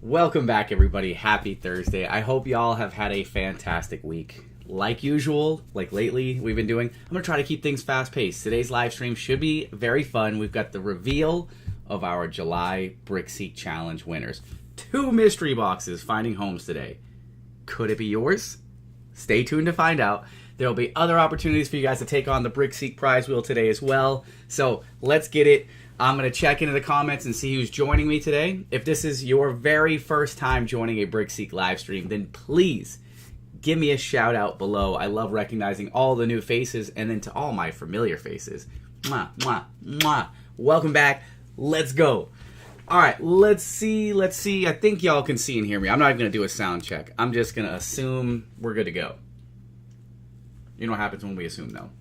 Welcome back, everybody. Happy Thursday. I hope y'all have had a fantastic week. Like usual, like lately we've been doing, I'm going to try to keep things fast-paced. Today's live stream should be very fun. We've got the reveal of our July BrickSeek Challenge winners. 2 mystery boxes finding homes today. Could it be yours? Stay tuned to find out. There will be other opportunities for you guys to take on the BrickSeek prize wheel today as well. So let's get it. I'm going to check into the comments and see who's joining me today. If this is your very first time joining a BrickSeek live stream, then please give me a shout out below. I love recognizing all the new faces, and then to all my familiar faces. Mwah, mwah, mwah. Welcome back. Let's go. All right, let's see. I think y'all can see and hear me. I'm not even going to do a sound check. I'm just going to assume we're good to go. You know what happens when we assume, though.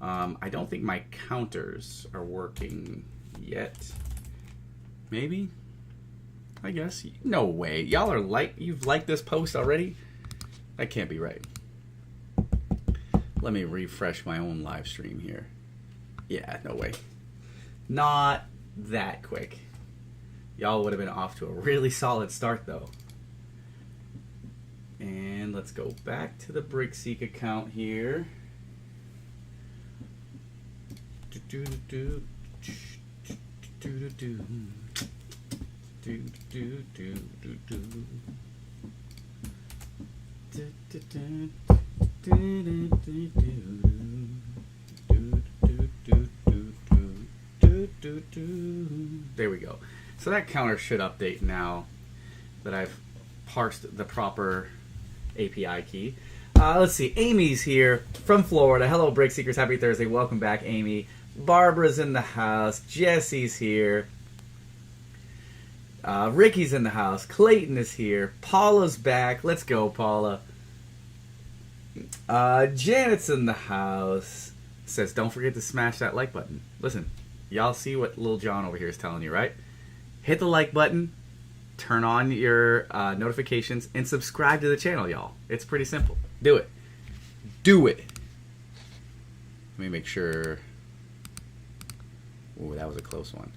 I don't think my counters are working yet. Maybe? I guess. No way. Y'all are you've liked this post already? That can't be right. Let me refresh my own live stream here. Yeah, no way. Not that quick. Y'all would have been off to a really solid start, though. And let's go back to the BrickSeek account here. There we go. So that counter should update now that I've parsed the proper API key. Let's see. Amy's here from Florida. Hello, BrickSeekers. Happy Thursday. Welcome back, Amy. Barbara's in the house. Jesse's here. Ricky's in the house. Clayton is here. Paula's back. Let's go, Paula. Janet's in the house. Says, don't forget to smash that like button. Listen, y'all see what Lil John over here is telling you, right? Hit the like button. Turn on your notifications and subscribe to the channel, y'all. It's pretty simple. Do it. Do it. Let me make sure. Ooh, that was a close one.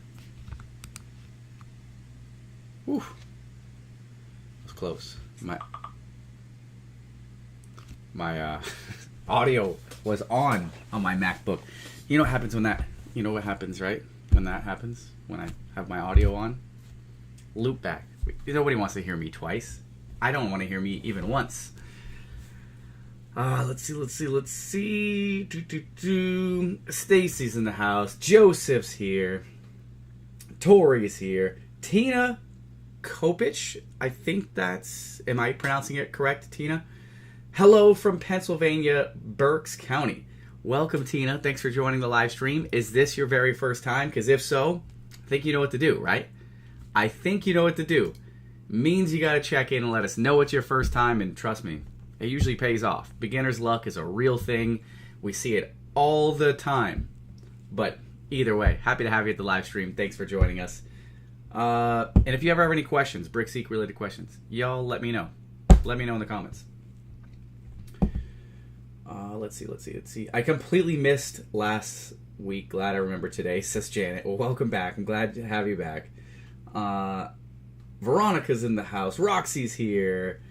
Ooh. It was close. My audio was on my MacBook. You know what happens when that, you know what happens, right? When that happens, when I have my audio on? Loop back. Nobody wants to hear me twice. I don't want to hear me even once. Let's see. Stacy's in the house. Joseph's here. Tori's here. Tina Kopich. I think that's... Am I pronouncing it correct, Tina? Hello from Pennsylvania, Berks County. Welcome, Tina. Thanks for joining the live stream. Is this your very first time? Because if so, I think you know what to do, right? I think you know what to do. Means you got to check in and let us know it's your first time, and trust me, it usually pays off. Beginner's luck is a real thing. We see it all the time. But either way, happy to have you at the live stream. Thanks for joining us. And if you ever have any questions, BrickSeek related questions, y'all let me know. Let me know in the comments. Let's see. I completely missed last week. Glad I remember today, says Janet. Well, welcome back. I'm glad to have you back. Veronica's in the house. Roxy's here.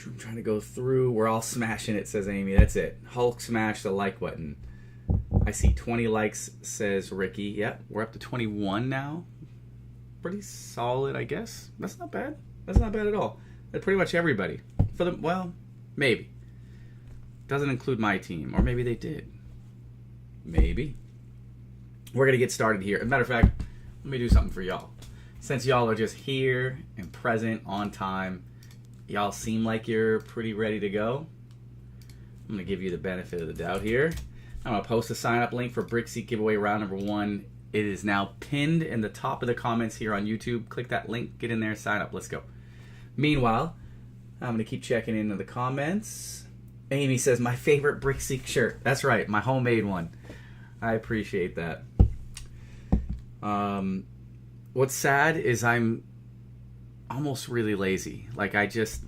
I'm trying to go through. We're all smashing it, says Amy. That's it. Hulk smash the like button. I see 20 likes, says Ricky. Yep, we're up to 21 now. Pretty solid, I guess. That's not bad. That's not bad at all. That's pretty much everybody. Well, maybe. Doesn't include my team. Or maybe they did. Maybe. We're going to get started here. As a matter of fact, let me do something for y'all. Since y'all are just here and present on time, y'all seem like you're pretty ready to go. I'm going to give you the benefit of the doubt here. I'm going to post a sign-up link for BrickSeek giveaway round number 1. It is now pinned in the top of the comments here on YouTube. Click that link, get in there, sign up. Let's go. Meanwhile, I'm going to keep checking into the comments. Amy says, my favorite BrickSeek shirt. That's right, my homemade one. I appreciate that. What's sad is I'm almost really lazy. Like I just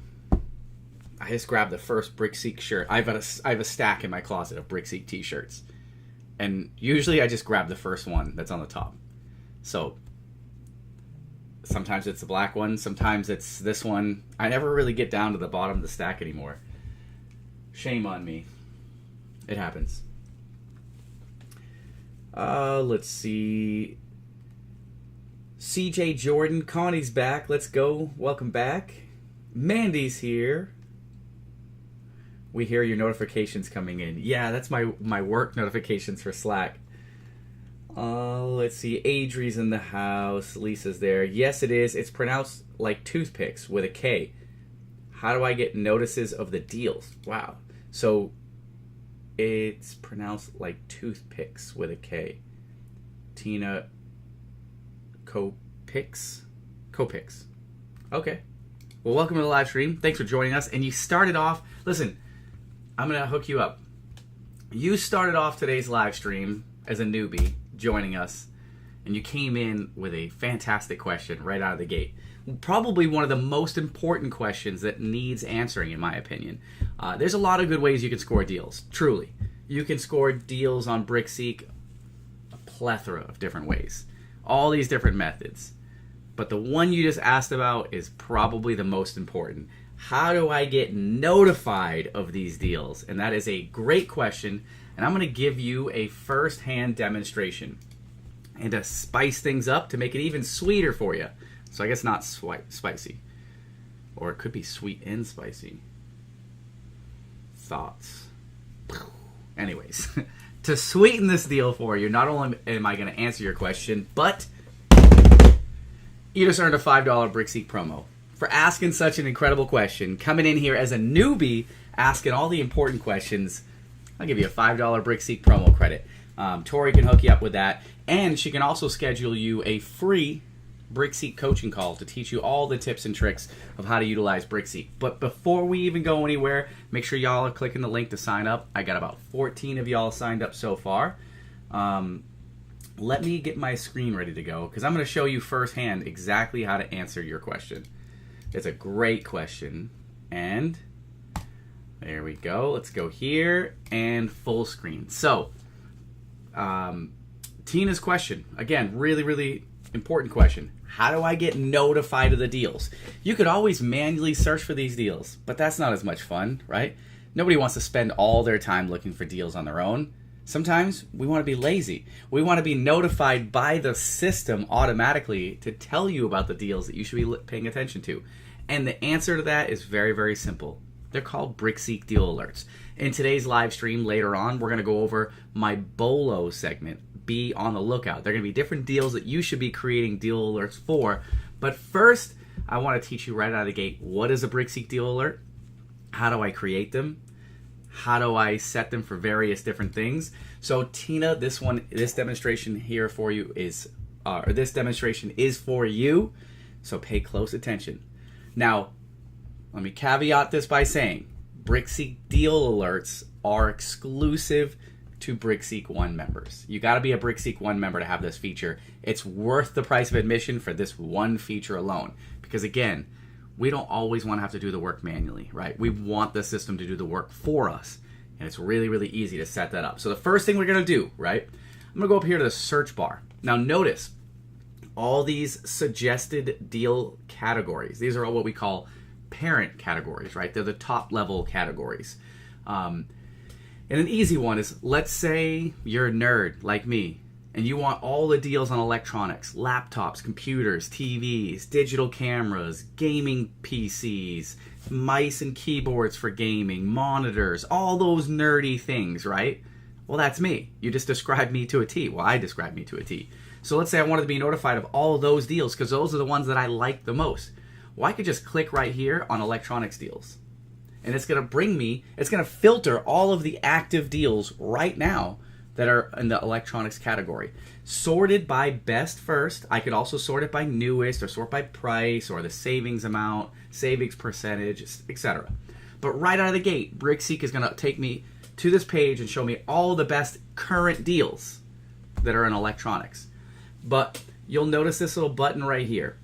grabbed the first BrickSeek shirt. I have a stack in my closet of BrickSeek t-shirts, and usually I just grab the first one that's on the top. So Sometimes it's the black one. Sometimes it's this one. I never really get down to the bottom of the stack anymore. Shame on me. It happens. Let's see. CJ Jordan. Connie's back. Let's go. Welcome back. Mandy's here. We hear your notifications coming in. Yeah, that's my work notifications for Slack. Let's see. Adri's in the house. Lisa's there. Yes, it is. It's pronounced like toothpicks with a K. How do I get notices of the deals? Wow. So it's pronounced like toothpicks with a K. Tina Copix. Okay. Well, welcome to the live stream. Thanks for joining us. And you started off... Listen, I'm going to hook you up. You started off today's live stream as a newbie joining us, and you came in with a fantastic question right out of the gate. Probably one of the most important questions that needs answering, in my opinion. There's a lot of good ways you can score deals, truly. You can score deals on BrickSeek a plethora of different ways. All these different methods. But the one you just asked about is probably the most important. How do I get notified of these deals? And that is a great question. And I'm going to give you a first-hand demonstration. And to spice things up, to make it even sweeter for you. So I guess not spicy. Or it could be sweet and spicy. Thoughts. Anyways, to sweeten this deal for you, not only am I going to answer your question, but you just earned a $5 BrickSeek promo. For asking such an incredible question, coming in here as a newbie, asking all the important questions, I'll give you a $5 BrickSeek promo credit. Tori can hook you up with that, and she can also schedule you a free BrickSeek coaching call to teach you all the tips and tricks of how to utilize BrickSeek. But before we even go anywhere, make sure y'all are clicking the link to sign up. I got about 14 of y'all signed up so far. Let me get my screen ready to go, because I'm going to show you firsthand exactly how to answer your question. It's a great question. And there we go. Let's go here and full screen. So, Tina's question. Again, really, really important question. How do I get notified of the deals? You could always manually search for these deals, but that's not as much fun, right? Nobody wants to spend all their time looking for deals on their own. Sometimes we want to be lazy. We want to be notified by the system automatically to tell you about the deals that you should be paying attention to. And the answer to that is very, very simple. They're called BrickSeek Deal Alerts. In today's live stream later on, we're going to go over my BOLO segment. Be on the lookout. They're going to be different deals that you should be creating deal alerts for. But first, I want to teach you right out of the gate, what is a BrickSeek Deal Alert? How do I create them? How do I set them for various different things? So Tina, this demonstration here for you is, this demonstration is for you. So pay close attention. Now, let me caveat this by saying, BrickSeek Deal Alerts are exclusive to BrickSeek One members. You got to be a BrickSeek One member to have this feature. It's worth the price of admission for this one feature alone. Because again, we don't always want to have to do the work manually, right? We want the system to do the work for us. And it's really, really easy to set that up. So the first thing we're going to do, right? I'm going to go up here to the search bar. Now notice all these suggested deal categories. These are all what we call parent categories, right? They're the top level categories. And an easy one is, let's say you're a nerd like me, and you want all the deals on electronics, laptops, computers, TVs, digital cameras, gaming PCs, mice and keyboards for gaming, monitors, all those nerdy things, right? Well, that's me. You just described me to a T. Well, I described me to a T. So let's say I wanted to be notified of all of those deals because those are the ones that I like the most. Well, I could just click right here on electronics deals. And it's going to bring me, it's going to filter all of the active deals right now that are in the electronics category. Sorted by best first. I could also sort it by newest or sort by price or the savings amount, savings percentage, etc. But right out of the gate, BrickSeek is going to take me to this page and show me all the best current deals that are in electronics. But you'll notice this little button right here.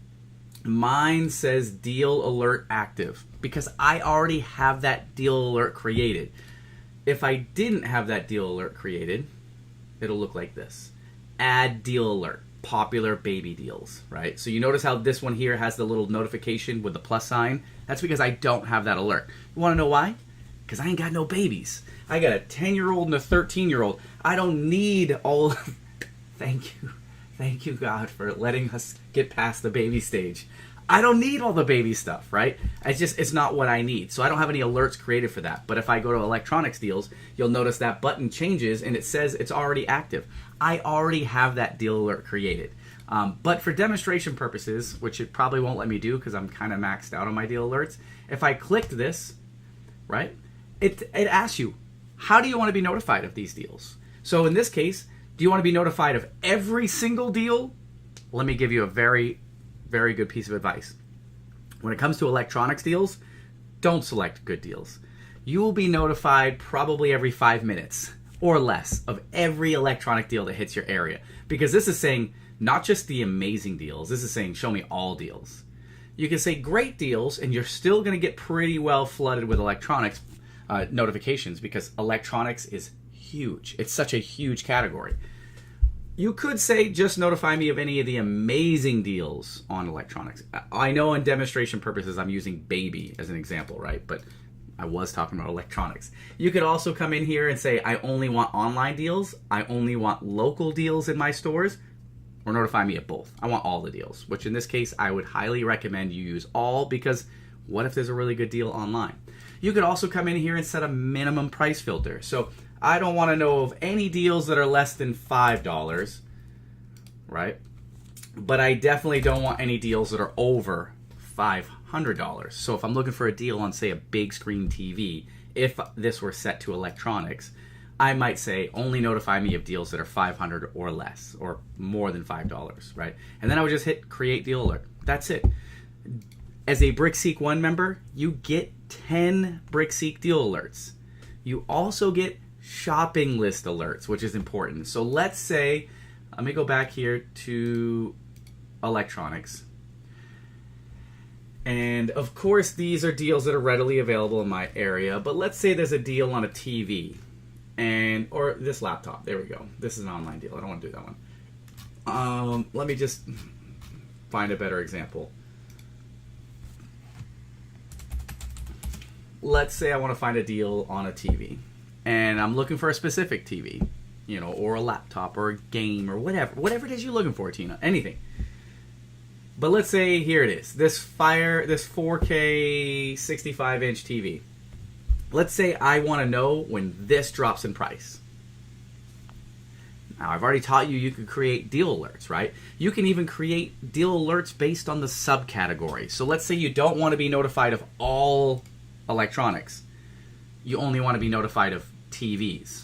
Mine says Deal Alert Active because I already have that deal alert created. If I didn't have that deal alert created, it'll look like this. Add Deal Alert. popular baby deals, right? So you notice how this one here has the little notification with the plus sign? That's because I don't have that alert. You want to know why? Because I ain't got no babies. I got a 10-year-old and a 13-year-old. I don't need all... Thank you. Thank you, God, for letting us get past the baby stage. I don't need all the baby stuff, right? It's not what I need. So I don't have any alerts created for that. But if I go to electronics deals, you'll notice that button changes and it says it's already active. I already have that deal alert created. But for demonstration purposes, which it probably won't let me do because I'm kind of maxed out on my deal alerts, if I clicked this, right, it asks you, how do you want to be notified of these deals? So in this case, do you want to be notified of every single deal? Let me give you a very, very good piece of advice. When it comes to electronics deals, don't select good deals. You will be notified probably every 5 minutes or less of every electronic deal that hits your area. Because this is saying not just the amazing deals, this is saying show me all deals. You can say great deals and you're still going to get pretty well flooded with electronics notifications because electronics is huge. It's such a huge category. You could say just notify me of any of the amazing deals on electronics. I know in demonstration purposes I'm using baby as an example, right? But I was talking about electronics. You could also come in here and say I only want online deals, I only want local deals in my stores, or notify me of both. I want all the deals, which in this case I would highly recommend you use all because what if there's a really good deal online? You could also come in here and set a minimum price filter. So I don't want to know of any deals that are less than $5, right? But I definitely don't want any deals that are over $500. So if I'm looking for a deal on, say, a big screen TV, if this were set to electronics, I might say only notify me of deals that are $500 or less, or more than $5, right? And then I would just hit create deal alert. That's it. As a BrickSeek 1 member, you get 10 BrickSeek deal alerts. You also get shopping list alerts, which is important. So let's say, let me go back here to electronics. And of course, these are deals that are readily available in my area, but let's say there's a deal on a TV or this laptop. There we go. This is an online deal. I don't want to do that one. Let me just find a better example. Let's say I want to find a deal on a TV. And I'm looking for a specific TV, or a laptop or a game or whatever it is you're looking for, Tina, anything. But let's say here it is, this 4K 65-inch TV. Let's say I want to know when this drops in price. Now, I've already taught you can create deal alerts, right? You can even create deal alerts based on the subcategory. So let's say you don't want to be notified of all electronics. You only want to be notified of TVs.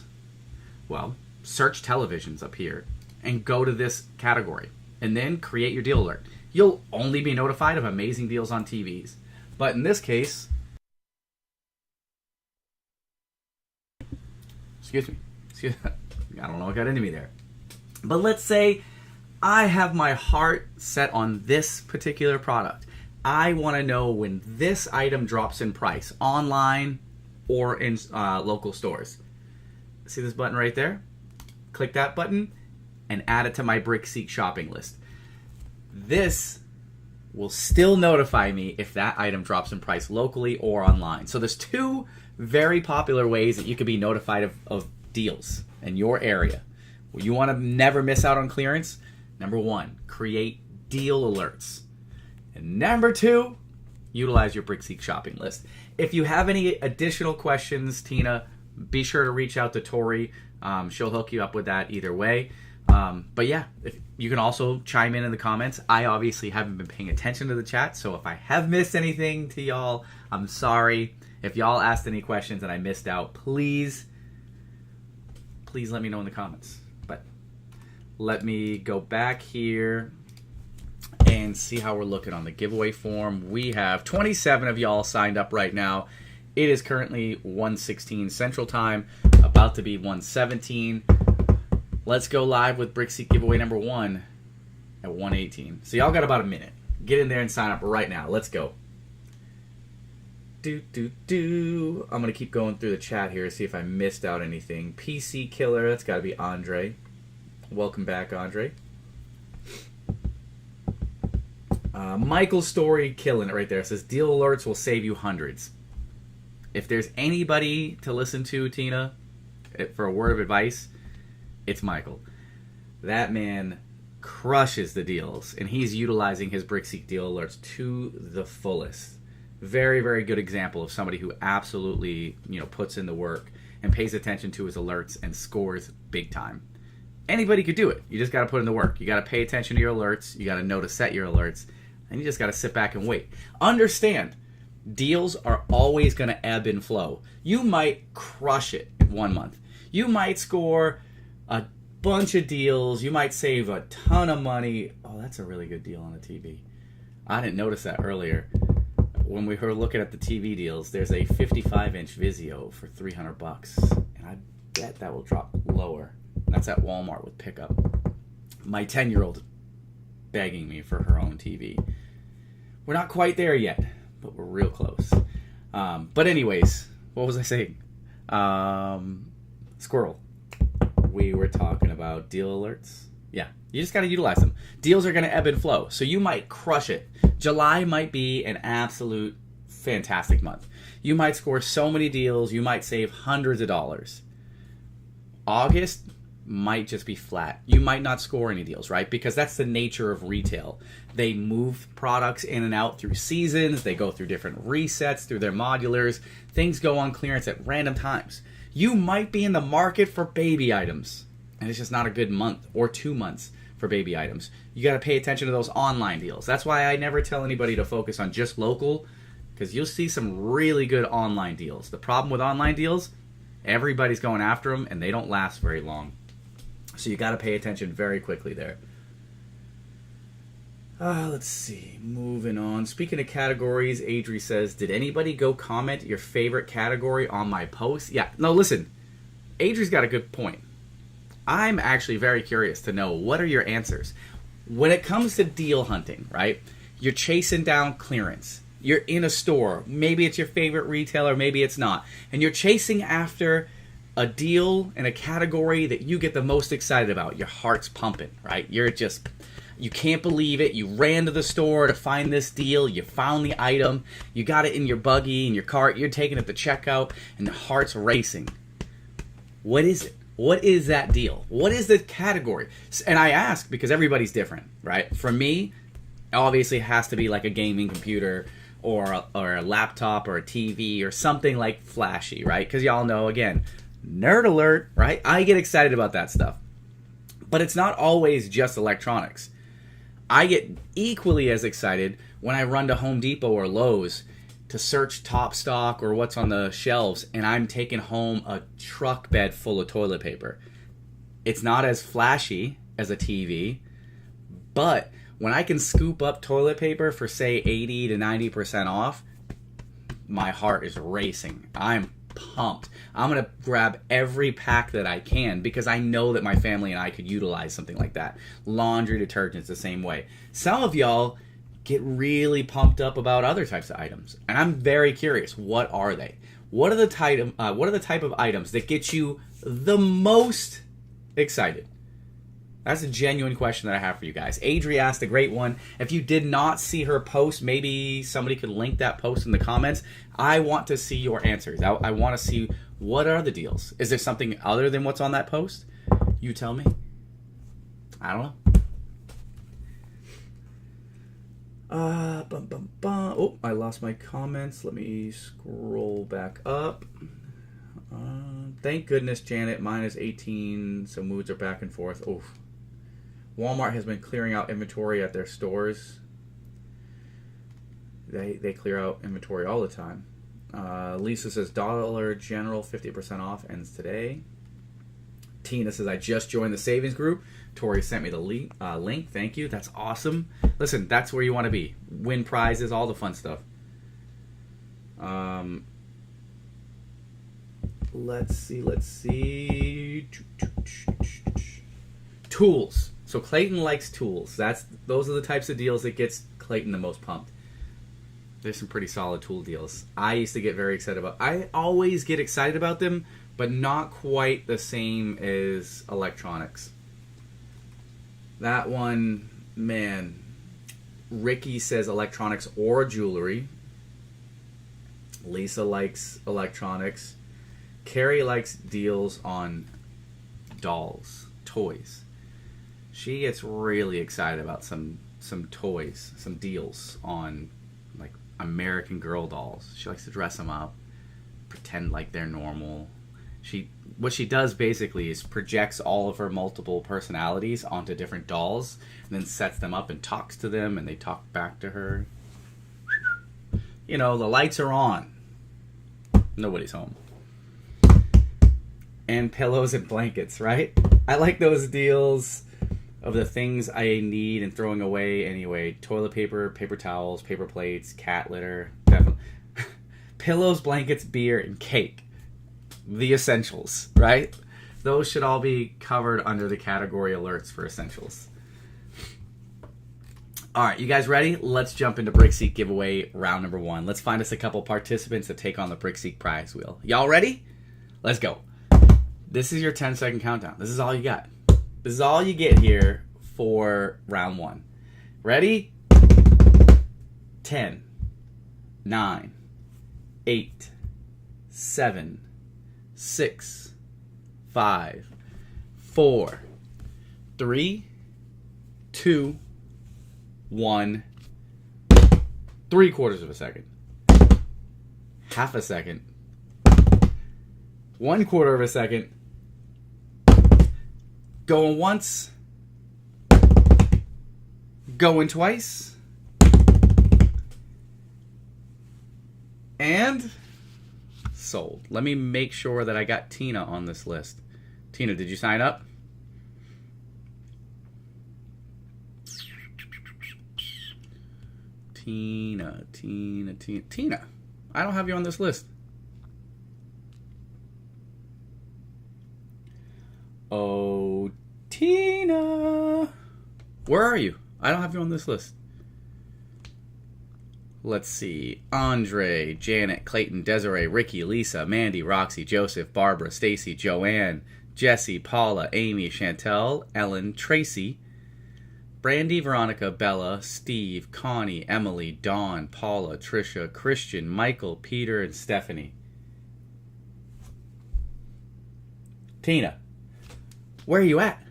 Well, search televisions up here and go to this category and then create your deal alert. You'll only be notified of amazing deals on TVs. But in this case, excuse me, I don't know what got into me there. But let's say I have my heart set on this particular product. I want to know when this item drops in price online or in local stores. See this button right there? Click that button and add it to my BrickSeek shopping list. This will still notify me if that item drops in price locally or online. So there's two very popular ways that you can be notified of deals in your area. Well, you want to never miss out on clearance? Number one, create deal alerts. And number two, utilize your BrickSeek shopping list. If you have any additional questions, Tina, be sure to reach out to Tori. She'll hook you up with that either way. But yeah, you can also chime in the comments. I obviously haven't been paying attention to the chat, so if I have missed anything to y'all, I'm sorry. If y'all asked any questions and I missed out, please let me know in the comments. But let me go back here and see how we're looking on the giveaway form. We have 27 of y'all signed up right now. It is currently 1:16 Central Time, about to be 1:17. Let's go live with BrickSeek giveaway number 1 at 1:18. So y'all got about a minute. Get in there and sign up right now. Let's go. I'm going to keep going through the chat here to see if I missed out anything. PC Killer, that's got to be Andre. Welcome back, Andre. Michael's story, killing it right there. It says, deal alerts will save you hundreds. If there's anybody to listen to, Tina, for a word of advice, it's Michael. That man crushes the deals, and he's utilizing his BrickSeek deal alerts to the fullest. Very, very good example of somebody who absolutely, puts in the work and pays attention to his alerts and scores big time. Anybody could do it. You just got to put in the work. You got to pay attention to your alerts. You got to know to set your alerts, and you just got to sit back and wait. Understand, deals are always going to ebb and flow. You might crush it 1 month. You might score a bunch of deals. You might save a ton of money. Oh, that's a really good deal on a TV. I didn't notice that earlier. When we were looking at the TV deals, there's a 55-inch Vizio for $300, and I bet that will drop lower. That's at Walmart with pickup. My 10-year-old is begging me for her own TV. We're not quite there yet, but we're real close. But anyways, what was I saying? Squirrel. We were talking about deal alerts. Yeah, you just got to utilize them. Deals are going to ebb and flow, so you might crush it. July might be an absolute fantastic month. You might score so many deals, you might save hundreds of dollars. August might just be flat. You might not score any deals, right? Because that's the nature of retail. They move products in and out through seasons. They go through different resets through their modulars. Things go on clearance at random times. You might be in the market for baby items, and it's just not a good month or 2 months for baby items. You got to pay attention to those online deals. That's why I never tell anybody to focus on just local, because you'll see some really good online deals. The problem with online deals, everybody's going after them, and they don't last very long. So you got to pay attention very quickly there. Let's see. Moving on. Speaking of categories, Adri says, did anybody go comment your favorite category on my post? Yeah. No, listen. Adri's got a good point. I'm actually very curious to know, what are your answers? When it comes to deal hunting, right? You're chasing down clearance. You're in a store. Maybe it's your favorite retailer, maybe it's not. And you're chasing after a deal in a category that you get the most excited about. Your heart's pumping, right? You can't believe it. You ran to the store to find this deal. You found the item. You got it in your buggy, in your cart. You're taking it to checkout, and the heart's racing. What is it? What is that deal? What is the category? And I ask because everybody's different, right? For me, obviously it has to be like a gaming computer or a laptop or a TV or something like flashy, right? Because y'all know, again, nerd alert, right? I get excited about that stuff. But it's not always just electronics. I get equally as excited when I run to Home Depot or Lowe's to search top stock or what's on the shelves, and I'm taking home a truck bed full of toilet paper. It's not as flashy as a TV, but when I can scoop up toilet paper for, say, 80 to 90% off, my heart is racing. I'm pumped. I'm going to grab every pack that I can because I know that my family and I could utilize something like that. Laundry detergents the same way. Some of y'all get really pumped up about other types of items, and I'm very curious. What are they? What are the type of items that get you the most excited? That's a genuine question that I have for you guys. Adri asked a great one. If you did not see her post, maybe somebody could link that post in the comments. I want to see your answers. I want to see, what are the deals? Is there something other than what's on that post? You tell me. I don't know. Oh, I lost my comments. Let me scroll back up. Thank goodness, Janet. Mine is 18, so moods are back and forth. Oof. Walmart has been clearing out inventory at their stores. They clear out inventory all the time. Lisa says, Dollar General 50% off ends today. Tina says, I just joined the savings group. Tori sent me the link. Thank you. That's awesome. Listen, that's where you want to be. Win prizes, all the fun stuff. Let's see. Tools. So Clayton likes tools. Those are the types of deals that gets Clayton the most pumped. There's some pretty solid tool deals. I used to get very excited about. I always get excited about them, but not quite the same as electronics. That one, man, Ricky says electronics or jewelry. Lisa likes electronics. Carrie likes deals on dolls, toys. She gets really excited about some toys, some deals on like American Girl dolls. She likes to dress them up, pretend like they're normal. What she does basically is projects all of her multiple personalities onto different dolls and then sets them up and talks to them and they talk back to her. You know, the lights are on. Nobody's home. And pillows and blankets, right? I like those deals of the things I need and throwing away anyway. Toilet paper, paper towels, paper plates, cat litter. Definitely. Pillows, blankets, beer, and cake. The essentials, right? Those should all be covered under the category alerts for essentials. All right, you guys ready? Let's jump into BrickSeek giveaway round number 1. Let's find us a couple participants to take on the BrickSeek prize wheel. Y'all ready? Let's go. This is your 10-second countdown. This is all you got. This is all you get here for round 1. Ready? 10, 9, 8, 7, 6, 5, 4, 3, 2, 1. 3/4 of a second. Half a second. 1/4 of a second. Going once. Going twice. And sold. Let me make sure that I got Tina on this list. Tina, did you sign up? Tina. I don't have you on this list. Oh, Tina. Where are you? I don't have you on this list. Let's see. Andre, Janet, Clayton, Desiree, Ricky, Lisa, Mandy, Roxy, Joseph, Barbara, Stacy, Joanne, Jesse, Paula, Amy, Chantel, Ellen, Tracy, Brandy, Veronica, Bella, Steve, Connie, Emily, Dawn, Paula, Trisha, Christian, Michael, Peter, and Stephanie. Tina, where are you at?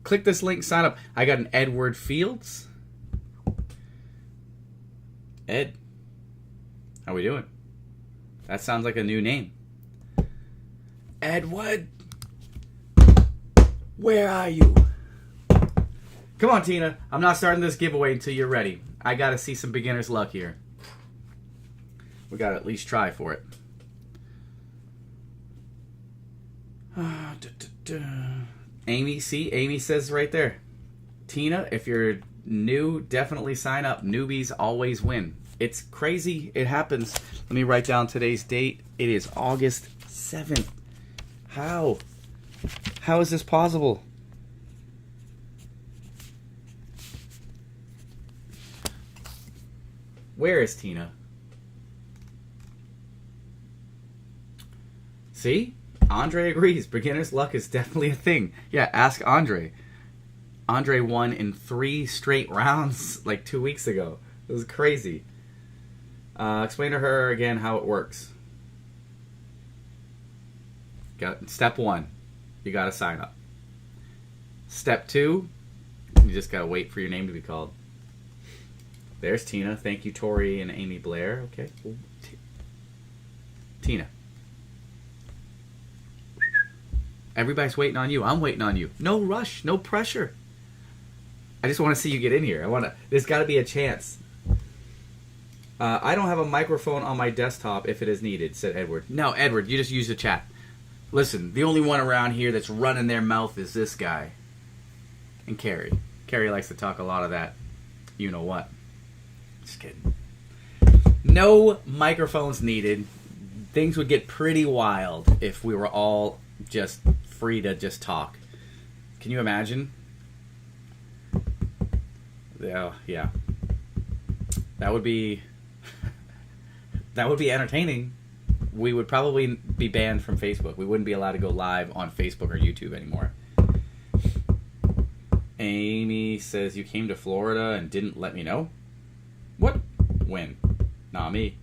Click this link, sign up. I got an Edward Fields. Ed, how we doing? That sounds like a new name. Edward, where are you? Come on, Tina. I'm not starting this giveaway until you're ready. I gotta see some beginner's luck here. We gotta at least try for it. Amy, see? Amy says right there. Tina, if you're new, definitely sign up. Newbies always win. It's crazy. It happens. Let me write down today's date. It is August 7th. How? How is this possible? Where is Tina? See? Andre agrees. Beginner's luck is definitely a thing. Yeah, ask Andre. Andre won in 3 straight rounds like 2 weeks ago. It was crazy. Explain to her again how it works. Step 1, you got to sign up. Step 2, you just got to wait for your name to be called. There's Tina. Thank you, Tori and Amy Blair. Okay. Tina. Everybody's waiting on you. I'm waiting on you. No rush. No pressure. I just want to see you get in here. There's got to be a chance. I don't have a microphone on my desktop if it is needed, said Edward. No, Edward, you just use the chat. Listen, the only one around here that's running their mouth is this guy. And Carrie. Carrie likes to talk a lot of that. You know what. Just kidding. No microphones needed. Things would get pretty wild if we were all just free to just talk. Can you imagine? Yeah. That would be entertaining. We would probably be banned from Facebook. We wouldn't be allowed to go live on Facebook or YouTube anymore. Amy says, you came to Florida and didn't let me know. What? When? Not me.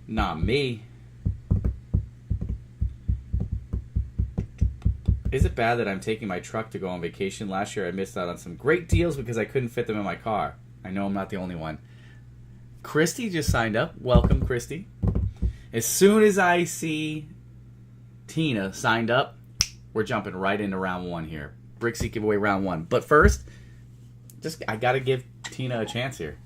Not me. Is it bad that I'm taking my truck to go on vacation? Last year I missed out on some great deals because I couldn't fit them in my car. I know I'm not the only one. Christy just signed up. Welcome, Christy. As soon as I see Tina signed up, we're jumping right into round one here. BrickSeek giveaway round one. But first, I got to give Tina a chance here.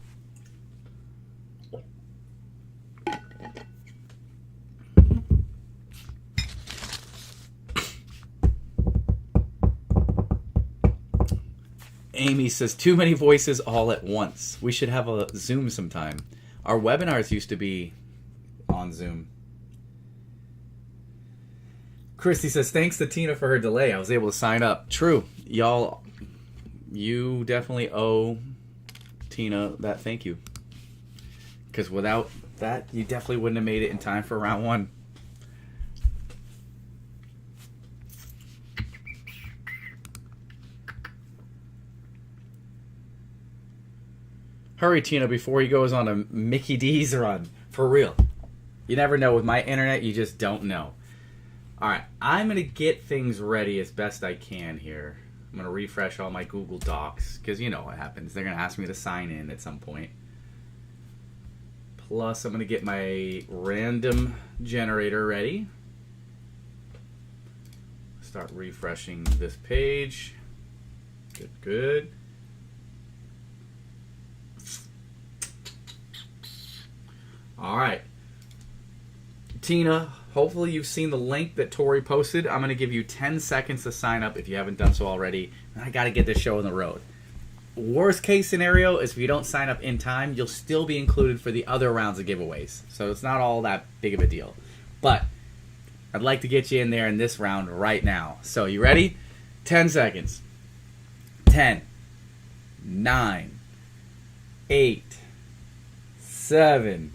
Amy says, too many voices all at once. We should have a Zoom sometime. Our webinars used to be on Zoom. Christy says, thanks to Tina for her delay. I was able to sign up. True. Y'all, you definitely owe Tina that thank you. Because without that, you definitely wouldn't have made it in time for round one. Hurry, Tina, before he goes on a Mickey D's run. For real. You never know. With my internet, you just don't know. Alright, I'm going to get things ready as best I can here. I'm going to refresh all my Google Docs, because you know what happens. They're going to ask me to sign in at some point. Plus, I'm going to get my random generator ready. Start refreshing this page. Good, good. Alright. Tina, hopefully you've seen the link that Tori posted. I'm going to give you 10 seconds to sign up if you haven't done so already. I got to get this show on the road. Worst case scenario is if you don't sign up in time, you'll still be included for the other rounds of giveaways. So it's not all that big of a deal. But I'd like to get you in there in this round right now. So you ready? 10 seconds. 10, 9, 8, 7,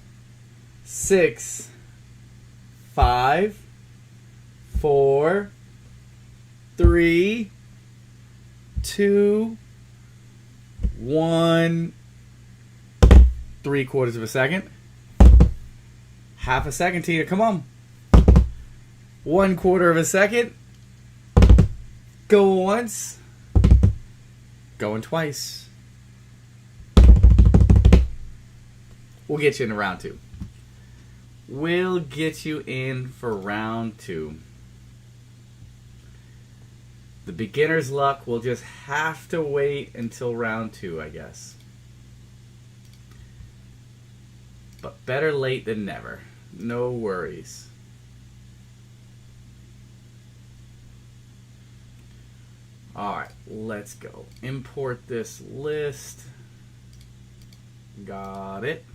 6, 5, 4, 3, 2, 1. 3/4 of a second. Half a second, Tina. Come on. 1/4 of a second. Go once. Going twice. We'll get you into round two. We'll get you in for round two. The beginner's luck will just have to wait until round two, I guess. But better late than never. No worries. Alright, let's go. Import this list. Got it.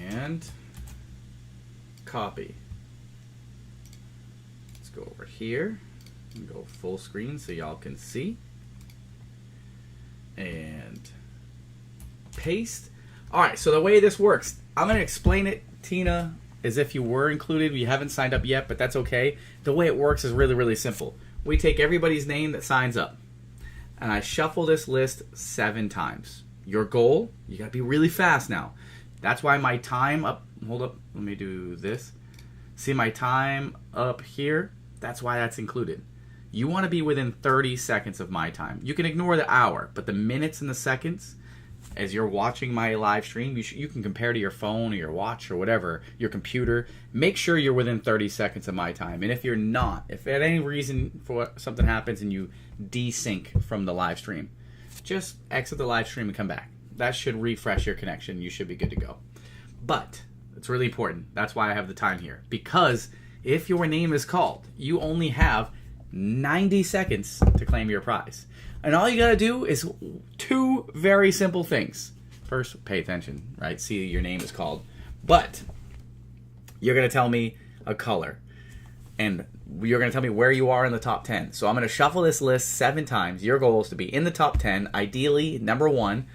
And copy. Let's go over here and go full screen so y'all can see. And paste. Alright, so the way this works, I'm going to explain it, Tina, as if you were included. You haven't signed up yet, but that's okay. The way it works is really, really simple. We take everybody's name that signs up, and I shuffle this list 7 times. Your goal, you got to be really fast now. That's why my time up, hold up, let me do this. See my time up here? That's why that's included. You want to be within 30 seconds of my time. You can ignore the hour, but the minutes and the seconds, as you're watching my live stream, you can compare to your phone or your watch or whatever, your computer. Make sure you're within 30 seconds of my time. And if you're not, if at any reason for something happens and you desync from the live stream, just exit the live stream and come back. That should refresh your connection. You should be good to go. But it's really important. That's why I have the time here. Because if your name is called, you only have 90 seconds to claim your prize. And all you got to do is 2 very simple things. First, pay attention, right? See your name is called. But you're going to tell me a color. And you're going to tell me where you are in the top 10. So I'm going to shuffle this list 7 times. Your goal is to be in the top 10. Ideally, number 1.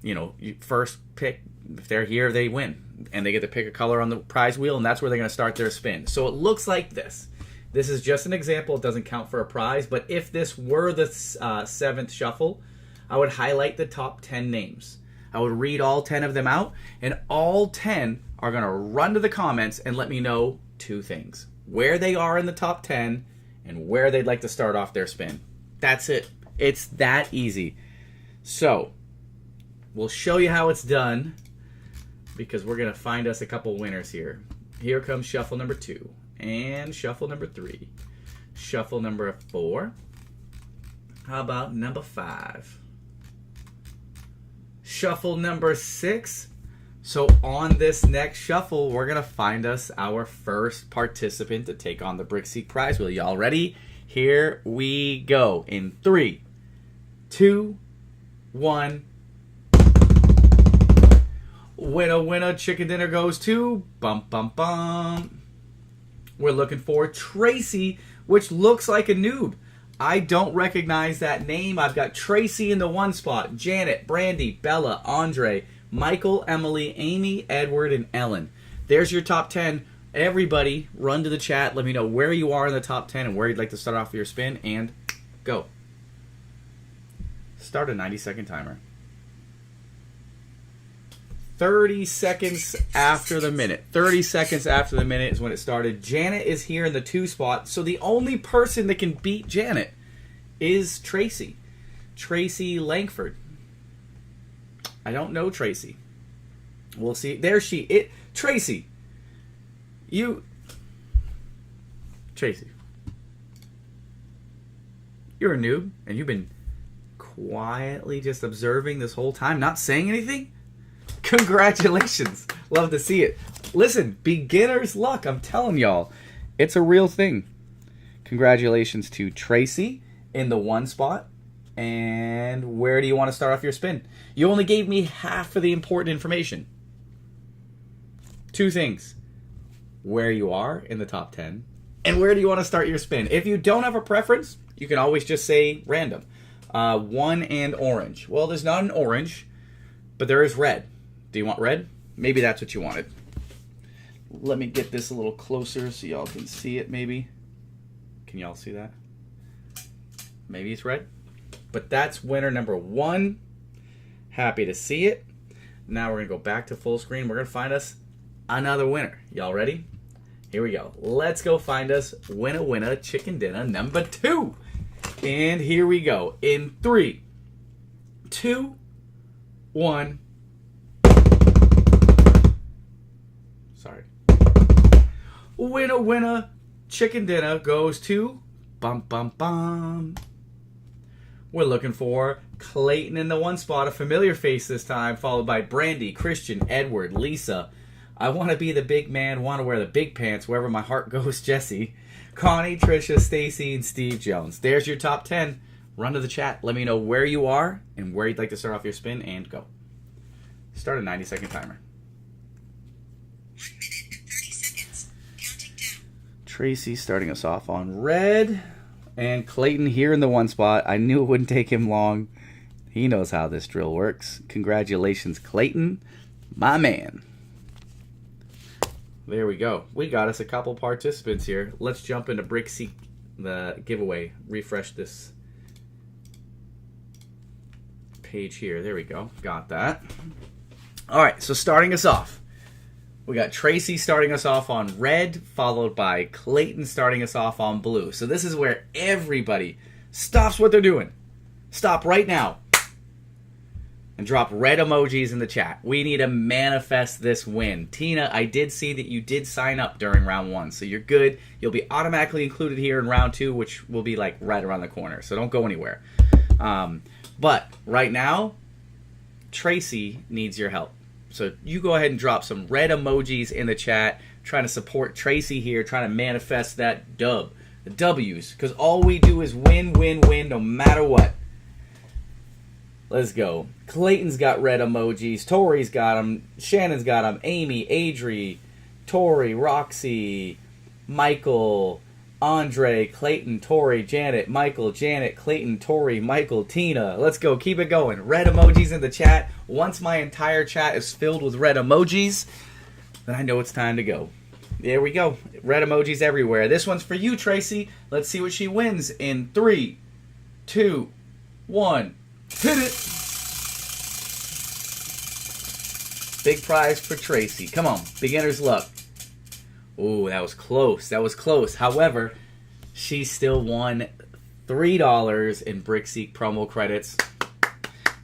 You first pick, if they're here, they win. And they get to pick a color on the prize wheel, and that's where they're going to start their spin. So it looks like this. This is just an example. It doesn't count for a prize. But if this were the 7th shuffle, I would highlight the top 10 names. I would read all 10 of them out, and all 10 are going to run to the comments and let me know 2 things. Where they are in the top 10 and where they'd like to start off their spin. That's it. It's that easy. So, we'll show you how it's done because we're going to find us a couple winners here. Here comes shuffle number 2 and shuffle number 3. Shuffle number 4. How about number 5? Shuffle number 6. So on this next shuffle, we're going to find us our first participant to take on the BrickSeek prize wheel. Y'all ready? Here we go. In 3, 2, 1. Winner, winner, chicken dinner goes to bum, bum, bum. We're looking for Tracy, which looks like a noob. I don't recognize that name. I've got Tracy in the 1 spot, Janet, Brandy, Bella, Andre, Michael, Emily, Amy, Edward, and Ellen. There's your top 10. Everybody, run to the chat. Let me know where you are in the top 10 and where you'd like to start off your spin, and go. Start a 90-second timer. 30 seconds after the minute. 30 seconds after the minute is when it started. Janet is here in the 2 spot, so the only person that can beat Janet is Tracy. Tracy Langford. I don't know Tracy. We'll see. There she... Tracy. Tracy. You're a noob, and you've been quietly just observing this whole time, not saying anything? Congratulations. Love to see it. Listen, beginner's luck. I'm telling y'all. It's a real thing. Congratulations to Tracy in the 1 spot. And where do you want to start off your spin? You only gave me half of the important information. 2 things. Where you are in the top 10. And where do you want to start your spin? If you don't have a preference, you can always just say random. 1 and orange. Well, there's not an orange, but there is red. Do you want red? Maybe that's what you wanted. Let me get this a little closer so y'all can see it maybe. Can y'all see that? Maybe it's red. But that's winner number 1. Happy to see it. Now we're going to go back to full screen. We're going to find us another winner. Y'all ready? Here we go. Let's go find us winner, winner, chicken dinner number 2. And here we go. In 3, 2, 1. Sorry. Winner, winner, chicken dinner goes to bum, bum, bum. We're looking for Clayton in the 1 spot, a familiar face this time, followed by Brandy, Christian, Edward, Lisa. I want to be the big man, want to wear the big pants, wherever my heart goes, Jesse. Connie, Trisha, Stacy, and Steve Jones. There's your top 10. Run to the chat. Let me know where you are and where you'd like to start off your spin, and go. Start a 90-second timer. 1 minute and 30 seconds. Counting down. Tracy starting us off on red. And Clayton here in the 1 spot. I knew it wouldn't take him long. He knows how this drill works. Congratulations, Clayton. My man. There we go. We got us a couple participants here. Let's jump into BrickSeek, the giveaway. Refresh this page here. There we go. Got that. All right, so starting us off. We got Tracy starting us off on red, followed by Clayton starting us off on blue. So this is where everybody stops what they're doing. Stop right now. And drop red emojis in the chat. We need to manifest this win. Tina, I did see that you did sign up during round 1. So you're good. You'll be automatically included here in round 2, which will be like right around the corner. So don't go anywhere. But right now, Tracy needs your help. So you go ahead and drop some red emojis in the chat, trying to support Tracy here, trying to manifest that dub, the W's, because all we do is win, win, win, no matter what. Let's go. Clayton's got red emojis. Tori's got them. Shannon's got them. Amy, Adri, Tori, Roxy, Michael, Andre, Clayton, Tori, Janet, Michael, Janet, Clayton, Tori, Michael, Tina. Let's go. Keep it going. Red emojis in the chat. Once my entire chat is filled with red emojis, then I know it's time to go. There we go. Red emojis everywhere. This one's for you, Tracy. Let's see what she wins in 3, 2, 1. Hit it. Big prize for Tracy. Come on, beginner's luck. Ooh, that was close. That was close. However, she still won $3 in BrickSeek promo credits.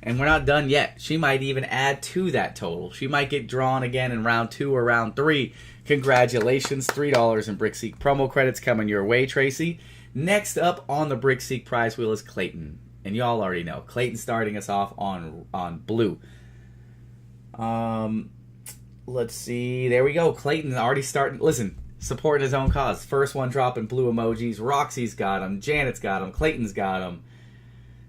And we're not done yet. She might even add to that total. She might get drawn again in round 2 or round 3. Congratulations, $3 in BrickSeek promo credits coming your way, Tracy. Next up on the BrickSeek prize wheel is Clayton. And y'all already know. Clayton starting us off on blue. Let's see. There we go. Clayton already starting. Listen, supporting his own cause. First one dropping blue emojis. Roxy's got him. Janet's got him. Clayton's got him.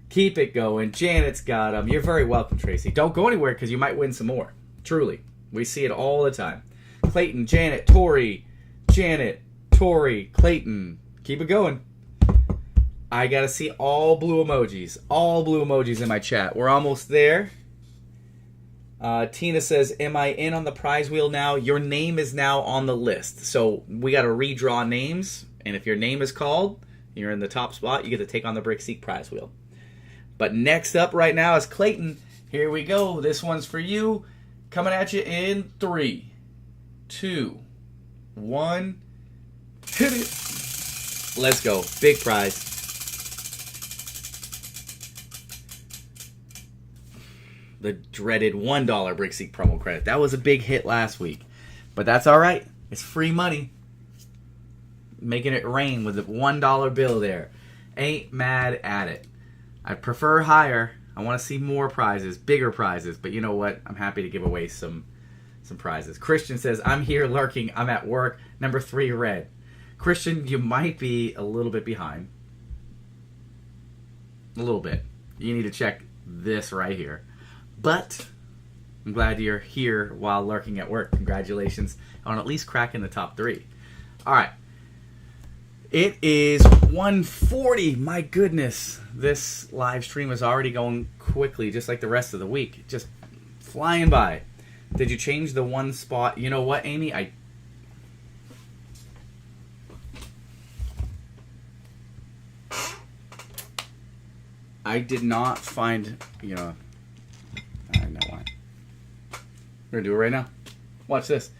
Keep it going. Janet's got him. You're very welcome, Tracy. Don't go anywhere because you might win some more. Truly. We see it all the time. Clayton, Janet, Tori. Janet, Tori, Clayton. Keep it going. I got to see all blue emojis. All blue emojis in my chat. We're almost there. Tina says, am I in on the prize wheel now? Your name is now on the list. So we got to redraw names. And if your name is called, you're in the top spot, you get to take on the BrickSeek prize wheel. But next up right now is Clayton. Here we go. This one's for you. Coming at you in 3, 2, 1. Hit it. Let's go. Big prize. The dreaded $1 BrickSeek promo credit. That was a big hit last week. But that's all right. It's free money. Making it rain with a $1 bill there. Ain't mad at it. I prefer higher. I want to see more prizes, bigger prizes. But you know what? I'm happy to give away some prizes. Christian says, I'm here lurking. I'm at work. Number 3, red. Christian, you might be a little bit behind. A little bit. You need to check this right here. But I'm glad you're here while lurking at work. Congratulations on at least cracking the top 3. All right. It is 1:40. My goodness. This live stream is already going quickly, just like the rest of the week. Just flying by. Did you change the one spot? You know what, Amy? I did not find, I know why. We're going to do it right now. Watch this.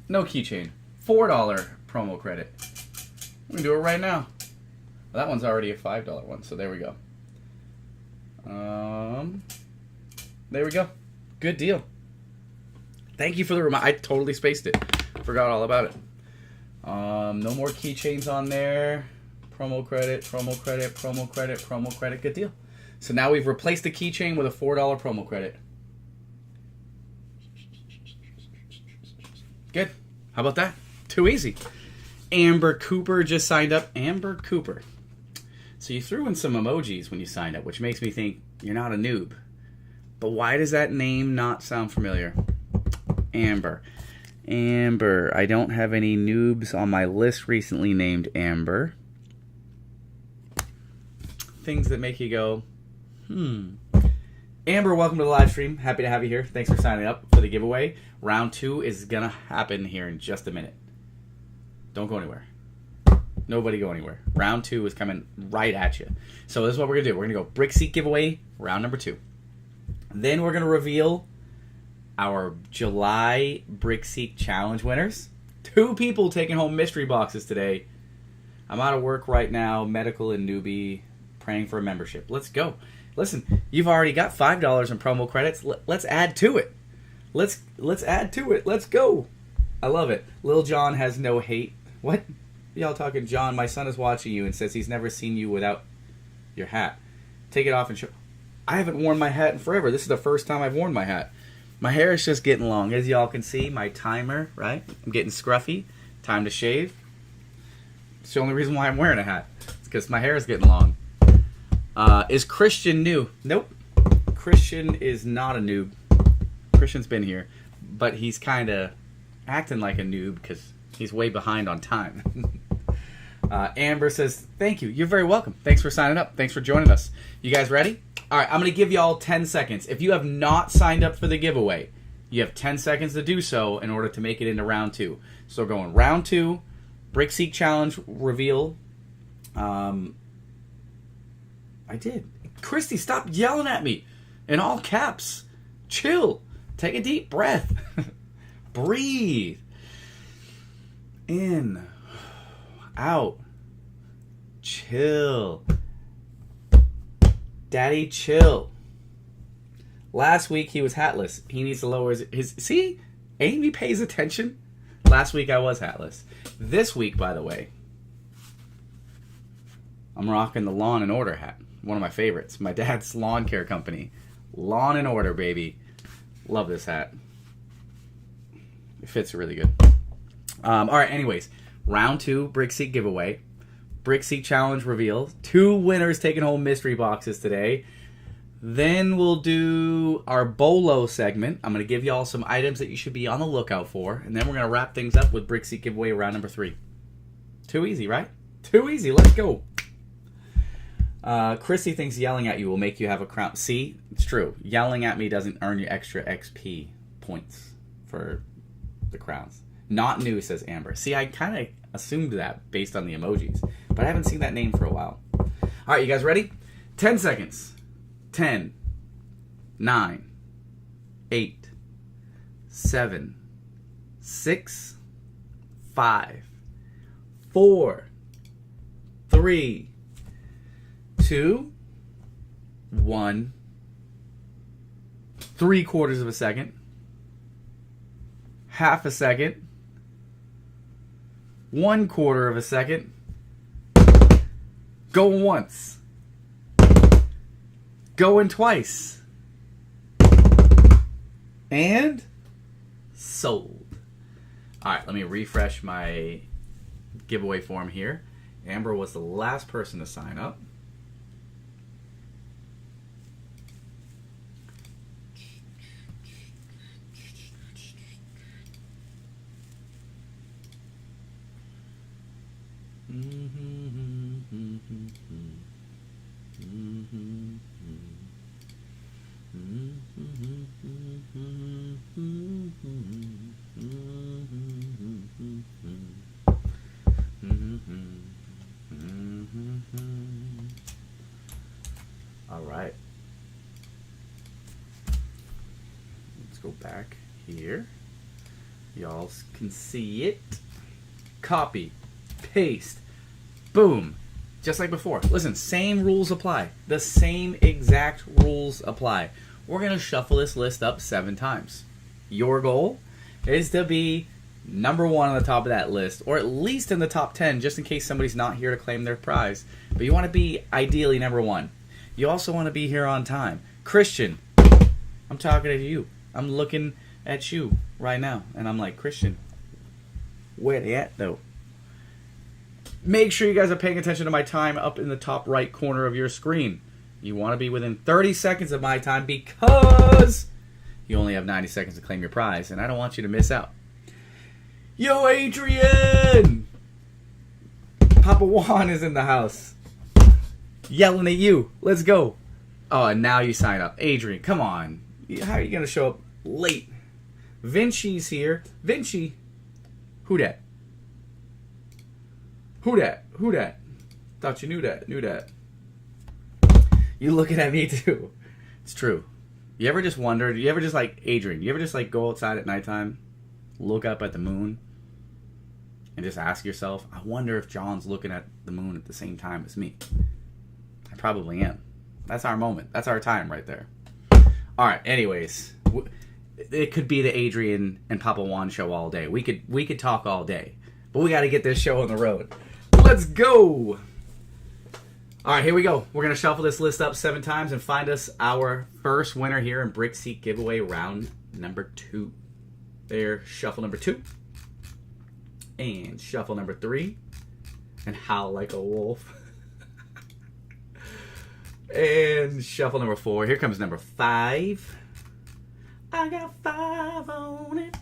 No keychain. $4 promo credit. We're going to do it right now. Well, that one's already a $5 one, so there we go. There we go. Good deal. Thank you for the reminder. I totally spaced it. Forgot all about it. No more keychains on there. Promo credit, promo credit, promo credit, promo credit. Good deal. So now we've replaced the keychain with a $4 promo credit. Good. How about that? Too easy. Amber Cooper just signed up. Amber Cooper. So you threw in some emojis when you signed up, which makes me think you're not a noob. But why does that name not sound familiar? Amber. Amber. I don't have any noobs on my list recently named Amber. Things that make you go, Amber, welcome to the live stream. Happy to have you here. Thanks for signing up for the giveaway. Round 2 is going to happen here in just a minute. Don't go anywhere. Nobody go anywhere. Round 2 is coming right at you. So this is what we're going to do. We're going to go BrickSeek giveaway, round number 2. Then we're going to reveal our July BrickSeek challenge winners. 2 people taking home mystery boxes today. I'm out of work right now, medical and newbie, praying for a membership. Let's go. Listen, you've already got $5 in promo credits. Let's add to it. Let's add to it. Let's go. I love it. Lil John has no hate. What? Y'all talking, John? My son is watching you and says he's never seen you without your hat. Take it off and show. I haven't worn my hat in forever. This is the first time I've worn my hat. My hair is just getting long. As y'all can see, my timer, right? I'm getting scruffy. Time to shave. It's the only reason why I'm wearing a hat. It's because my hair is getting long. Is Christian new? Nope. Christian is not a noob. Christian's been here. But he's kind of acting like a noob because he's way behind on time. Amber says, thank you. You're very welcome. Thanks for signing up. Thanks for joining us. You guys ready? All right, I'm going to give y'all 10 seconds. If you have not signed up for the giveaway, you have 10 seconds to do so in order to make it into round 2. So we're going round 2, BrickSeek Challenge reveal. I did. Christy, stop yelling at me in all caps. Chill. Take a deep breath. Breathe. In. Out. Chill. Daddy, chill. Last week he was hatless. He needs to lower his see? Amy pays attention. Last week I was hatless. This week, by the way, I'm rocking the Lawn and Order hat. One of my favorites. My dad's lawn care company. Lawn and Order, baby. Love this hat. It fits really good. All right, anyways. Round 2, BrickSeek giveaway. BrickSeek Challenge reveal. 2 winners taking home mystery boxes today. Then we'll do our Bolo segment. I'm going to give y'all some items that you should be on the lookout for. And then we're going to wrap things up with BrickSeek giveaway round number 3. Too easy, right? Too easy. Let's go. Chrissy thinks yelling at you will make you have a crown. See? It's true. Yelling at me doesn't earn you extra XP points for the crowns. Not new, says Amber. See, I kind of assumed that based on the emojis. But I haven't seen that name for a while. All right, you guys ready? 10 seconds. 10, 9, 8, 7, 6, 5, 4, 3, 2, 1, 3/4 of a second, half a second, 1/4 of a second, going once, going twice, and sold. All right, let me refresh my giveaway form here. Amber was the last person to sign up. All right. Let's go back here. Y'all can see it. Copy. Paste. Boom. Just like before. Listen, same rules apply. The same exact rules apply. We're going to shuffle this list up 7 times. Your goal is to be number 1 on the top of that list, or at least in the top 10, just in case somebody's not here to claim their prize. But you want to be ideally number 1. You also want to be here on time. Christian, I'm talking to you. I'm looking at you right now, and I'm like, Christian, where they at, though? Make sure you guys are paying attention to my time up in the top right corner of your screen. You want to be within 30 seconds of my time because you only have 90 seconds to claim your prize, and I don't want you to miss out. Yo, Adrian! Papa Juan is in the house. Yelling at you. Let's go. Oh, and now you sign up. Adrian, come on. How are you going to show up late? Vinci's here. Vinci. Who dat? Who dat? Who dat? Thought you knew that. Knew that. You looking at me too. It's true. You ever just wondered? You ever just like, Adrian, you ever just like go outside at nighttime, look up at the moon, and just ask yourself, I wonder if John's looking at the moon at the same time as me. I probably am. That's our moment. That's our time right there. All right. Anyways, it could be the Adrian and Papa Juan show all day. We could talk all day, but we got to get this show on the road. Let's go. All right, here we go. We're going to shuffle this list up 7 times and find us our first winner here in BrickSeek giveaway round number 2. There, shuffle number 2. And shuffle number 3. And howl like a wolf. And shuffle number 4. Here comes number 5. I got 5 on it.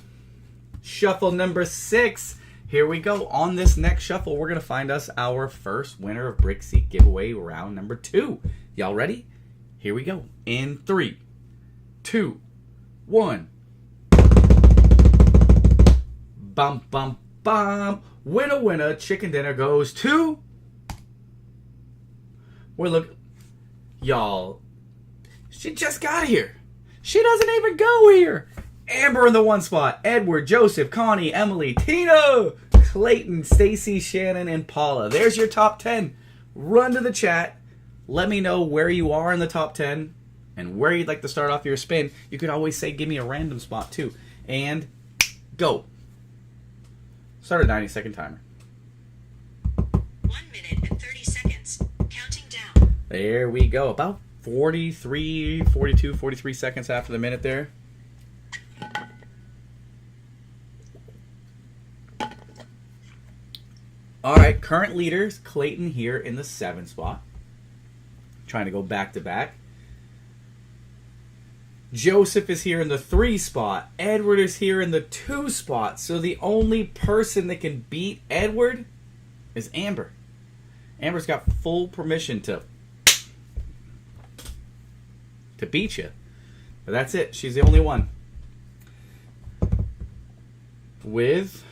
Shuffle number 6. Here we go. On this next shuffle, we're going to find us our first winner of BrickSeek giveaway round number 2. Y'all ready? Here we go. In 3, 2, 1. Bum, bum, bum. Winner, winner. Chicken dinner goes to... We're looking... Y'all, she just got here. She doesn't even go here. Amber in the 1 spot. Edward, Joseph, Connie, Emily, Tina, Clayton, Stacy, Shannon, and Paula. There's your top 10. Run to the chat. Let me know where you are in the top 10 and where you'd like to start off your spin. You could always say, give me a random spot too. And go. Start a 90-second timer. 1 minute and 30 seconds. Counting down. There we go. About 43, 42, 43 seconds after the minute there. All right, current leaders, Clayton here in the 7 spot. Trying to go back to back. Joseph is here in the 3 spot. Edward is here in the 2 spot. So the only person that can beat Edward is Amber. Amber's got full permission to beat you. But that's it. She's the only one. With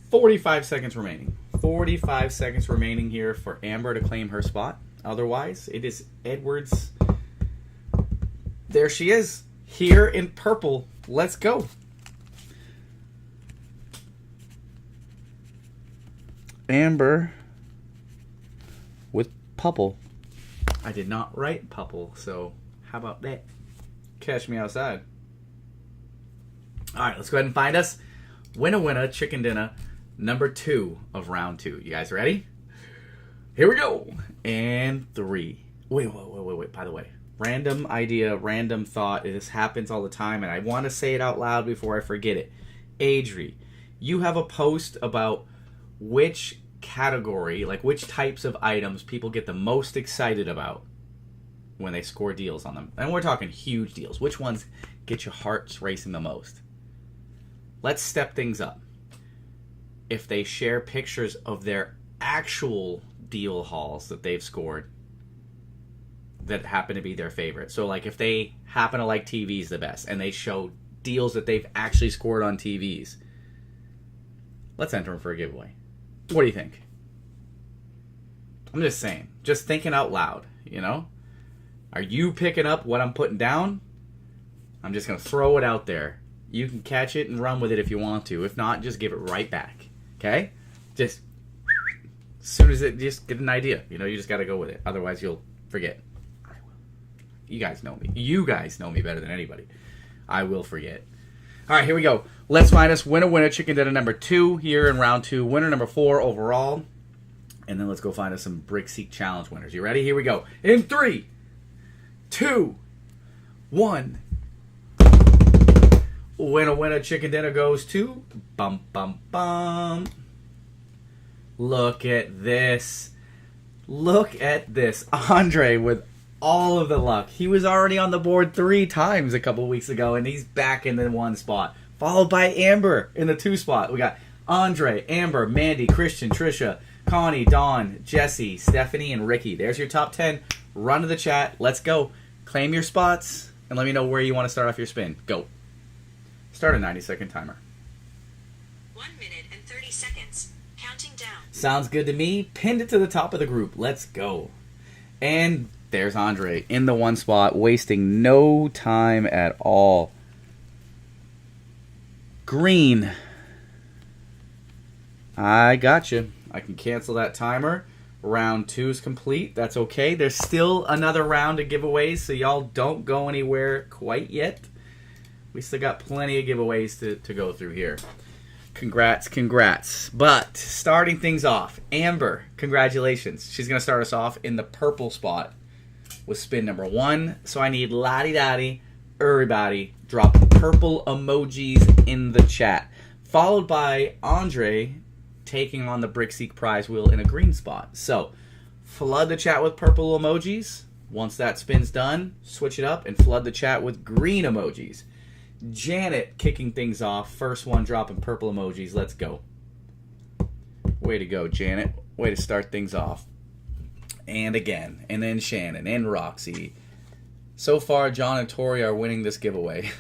45 seconds remaining. 45 seconds remaining here for Amber to claim her spot. Otherwise, it is Edward's. There she is. Here in purple. Let's go. Amber with purple. I did not write purple, so how about that? Catch me outside. All right, let's go ahead and find us. Winner, winner, chicken dinner. Number 2 of round 2. You guys ready? Here we go. And 3. Wait. By the way, random idea, random thought. This happens all the time, and I want to say it out loud before I forget it. Adri, you have a post about which category, like which types of items people get the most excited about when they score deals on them. And we're talking huge deals. Which ones get your hearts racing the most? Let's step things up. If they share pictures of their actual deal hauls that they've scored that happen to be their favorite. So like if they happen to like TVs the best and they show deals that they've actually scored on TVs, let's enter them for a giveaway. What do you think? I'm just saying. Just thinking out loud, you know? Are you picking up what I'm putting down? I'm just going to throw it out there. You can catch it and run with it if you want to. If not, just give it right back. Okay? Just as soon as it, just get an idea. You know, you just got to go with it. Otherwise, you'll forget. I will. You guys know me. You guys know me better than anybody. I will forget. All right, here we go. Let's find us winner, chicken dinner number 2 here in round 2. Winner number 4 overall. And then let's go find us some BrickSeek challenge winners. You ready? Here we go. In 3, 2, 1. Winner, chicken dinner goes to... Bum, bum, bum. Look at this. Look at this. Andre with all of the luck. He was already on the board 3 times a couple weeks ago, and he's back in the 1 spot. Followed by Amber in the 2 spot. We got Andre, Amber, Mandy, Christian, Trisha, Connie, Dawn, Jesse, Stephanie, and Ricky. There's your top 10. Run to the chat. Let's go. Claim your spots, and let me know where you want to start off your spin. Go. Start a 90-second timer. 1 minute and 30 seconds. Counting down. Sounds good to me. Pinned it to the top of the group. Let's go. And there's Andre in the 1 spot, wasting no time at all. Green. I got you. I can cancel that timer. Round 2 is complete. That's okay. There's still another round of giveaways, so y'all don't go anywhere quite yet. We still got plenty of giveaways to go through here. Congrats. But starting things off, Amber, congratulations. She's going to start us off in the purple spot with spin number 1. So I need la-di-da-di, everybody, drop purple emojis in the chat. Followed by Andre taking on the BrickSeek prize wheel in a green spot. So flood the chat with purple emojis. Once that spin's done, switch it up and flood the chat with green emojis. Janet kicking things off. First one dropping purple emojis. Let's go. Way to go, Janet. Way to start things off. And again. And then Shannon and Roxy. So far, John and Tori are winning this giveaway.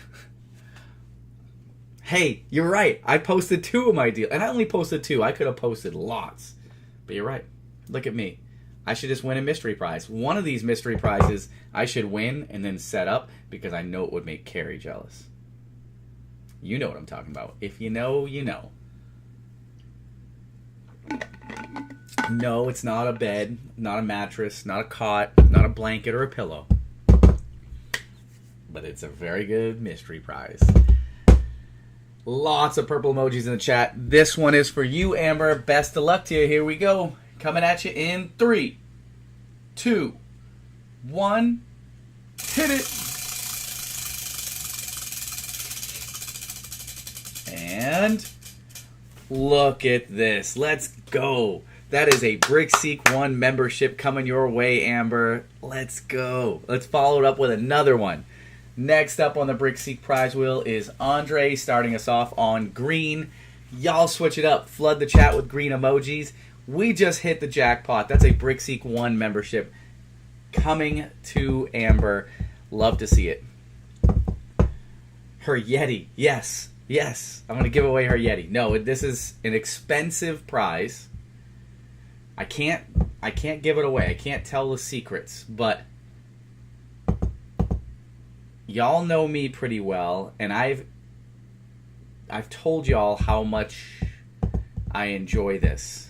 Hey, you're right. I posted 2 of my deals. And I only posted 2. I could have posted lots. But you're right. Look at me. I should just win a mystery prize. One of these mystery prizes I should win and then set up because I know it would make Carrie jealous. You know what I'm talking about. If you know, you know. No, it's not a bed, not a mattress, not a cot, not a blanket or a pillow. But it's a very good mystery prize. Lots of purple emojis in the chat. This one is for you, Amber. Best of luck to you. Here we go. Coming at you in 3, 2, 1. Hit it. And look at this. Let's go. That is a BrickSeek 1 membership coming your way, Amber. Let's go. Let's follow it up with another one. Next up on the BrickSeek prize wheel is Andre starting us off on green. Y'all switch it up. Flood the chat with green emojis. We just hit the jackpot. That's a BrickSeek 1 membership coming to Amber. Love to see it. Her Yeti. Yes. Yes. I'm going to give away her Yeti. No, this is an expensive prize. I can't give it away. I can't tell the secrets, but y'all know me pretty well, and I've told y'all how much I enjoy this.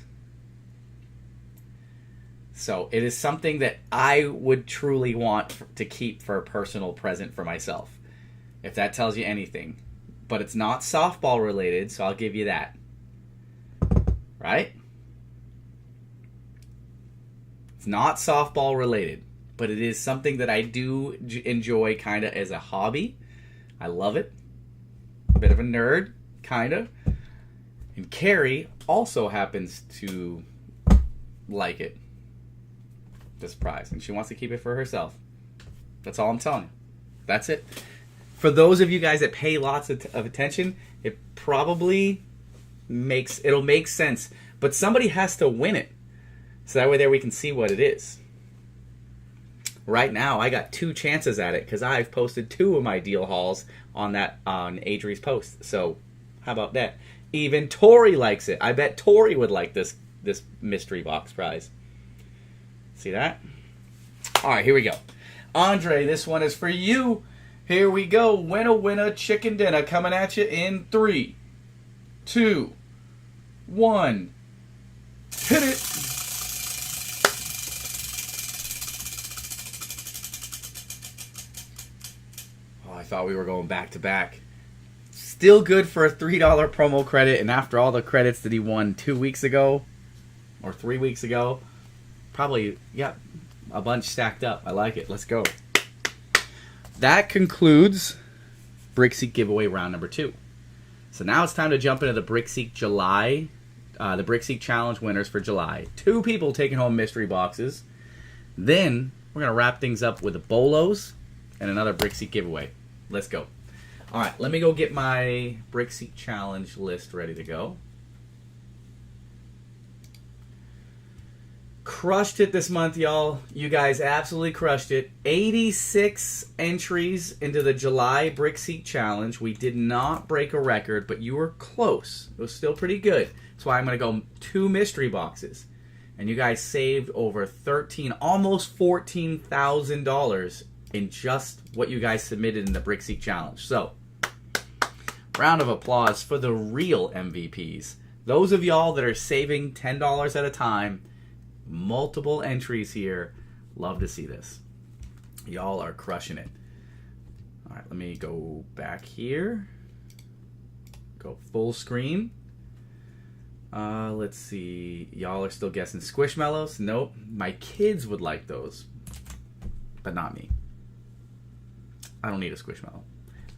So it is something that I would truly want to keep for a personal present for myself, if that tells you anything. But it's not softball related, so I'll give you that. Right? It's not softball related, but it is something that I do enjoy kind of as a hobby. I love it. A bit of a nerd, kind of. And Carrie also happens to like it. This prize. And she wants to keep it for herself. That's all I'm telling you. That's it. For those of you guys that pay lots of attention, it probably it'll make sense. But somebody has to win it. So that way there we can see what it is. Right now, I got 2 chances at it because I've posted 2 of my deal hauls on Adri's post. So how about that? Even Tori likes it. I bet Tori would like this mystery box prize. See that? All right, here we go. Andre, this one is for you. Here we go. Winner, chicken dinner coming at you in 3, 2, 1. Hit it. Oh, I thought we were going back to back. Still good for a $3 promo credit, and after all the credits that he won 2 weeks ago, or 3 weeks ago, probably, yeah, a bunch stacked up. I like it. Let's go. That concludes BrickSeek giveaway round number 2. So now it's time to jump into the BrickSeek July, the BrickSeek Challenge winners for July. 2 people taking home mystery boxes. Then we're going to wrap things up with the Bolos and another BrickSeek giveaway. Let's go. All right, let me go get my BrickSeek Challenge list ready to go. Crushed it this month, y'all. You guys absolutely crushed it. 86 entries into the July BrickSeek Challenge. We did not break a record, but you were close. It was still pretty good. That's why I'm going to go 2 mystery boxes. And you guys saved over almost $14,000 in just what you guys submitted in the BrickSeek Challenge. So, round of applause for the real MVPs. Those of y'all that are saving $10 at a time. Multiple entries here. Love to see this. Y'all are crushing it. All right, let me go back here. Go full screen. Let's see. Y'all are still guessing Squishmallows? Nope. My kids would like those, but not me. I don't need a Squishmallow.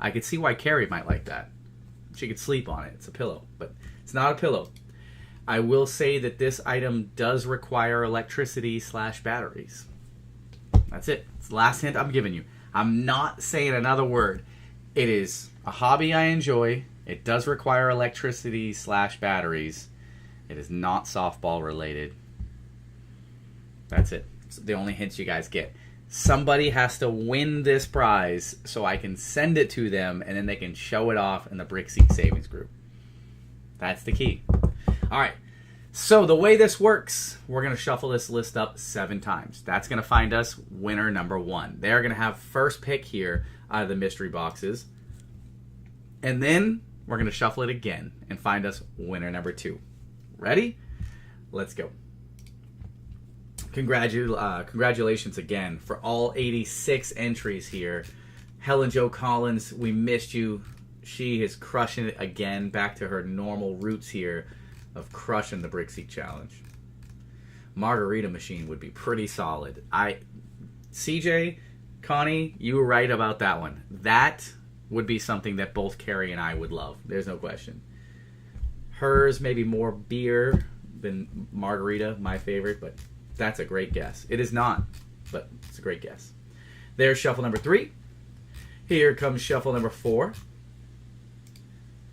I could see why Carrie might like that. She could sleep on it. It's a pillow, but it's not a pillow. I will say that this item does require electricity/batteries. That's it. It's the last hint I'm giving you. I'm not saying another word. It is a hobby I enjoy. It does require electricity/batteries. It is not softball related. That's it. the only hints you guys get. Somebody has to win this prize so I can send it to them, and then they can show it off in the BrickSeek Savings Group. That's the key. All right. So the way this works, we're going to shuffle this list up 7 times. That's going to find us winner number 1. They're going to have first pick here out of the mystery boxes. And then we're going to shuffle it again and find us winner number 2. Ready? Let's go. Congratulations again for all 86 entries here. Helen Jo Collins, we missed you. She is crushing it again, back to her normal roots here of crushing the BrickSeek challenge. Margarita machine would be pretty solid. CJ, Connie, you were right about that one. That would be something that both Carrie and I would love. There's no question. Hers maybe more beer than margarita, my favorite, but that's a great guess. It is not, but it's a great guess. There's shuffle number 3. Here comes shuffle number 4.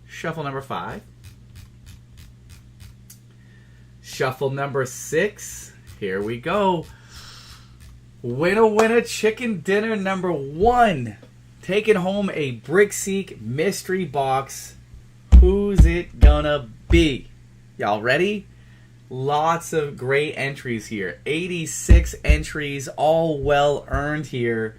Shuffle number 5. Shuffle number 6. Here we go. Winner chicken dinner number 1. Taking home a BrickSeek mystery box. Who's it gonna be? Y'all ready? Lots of great entries here. 86 entries, all well earned here.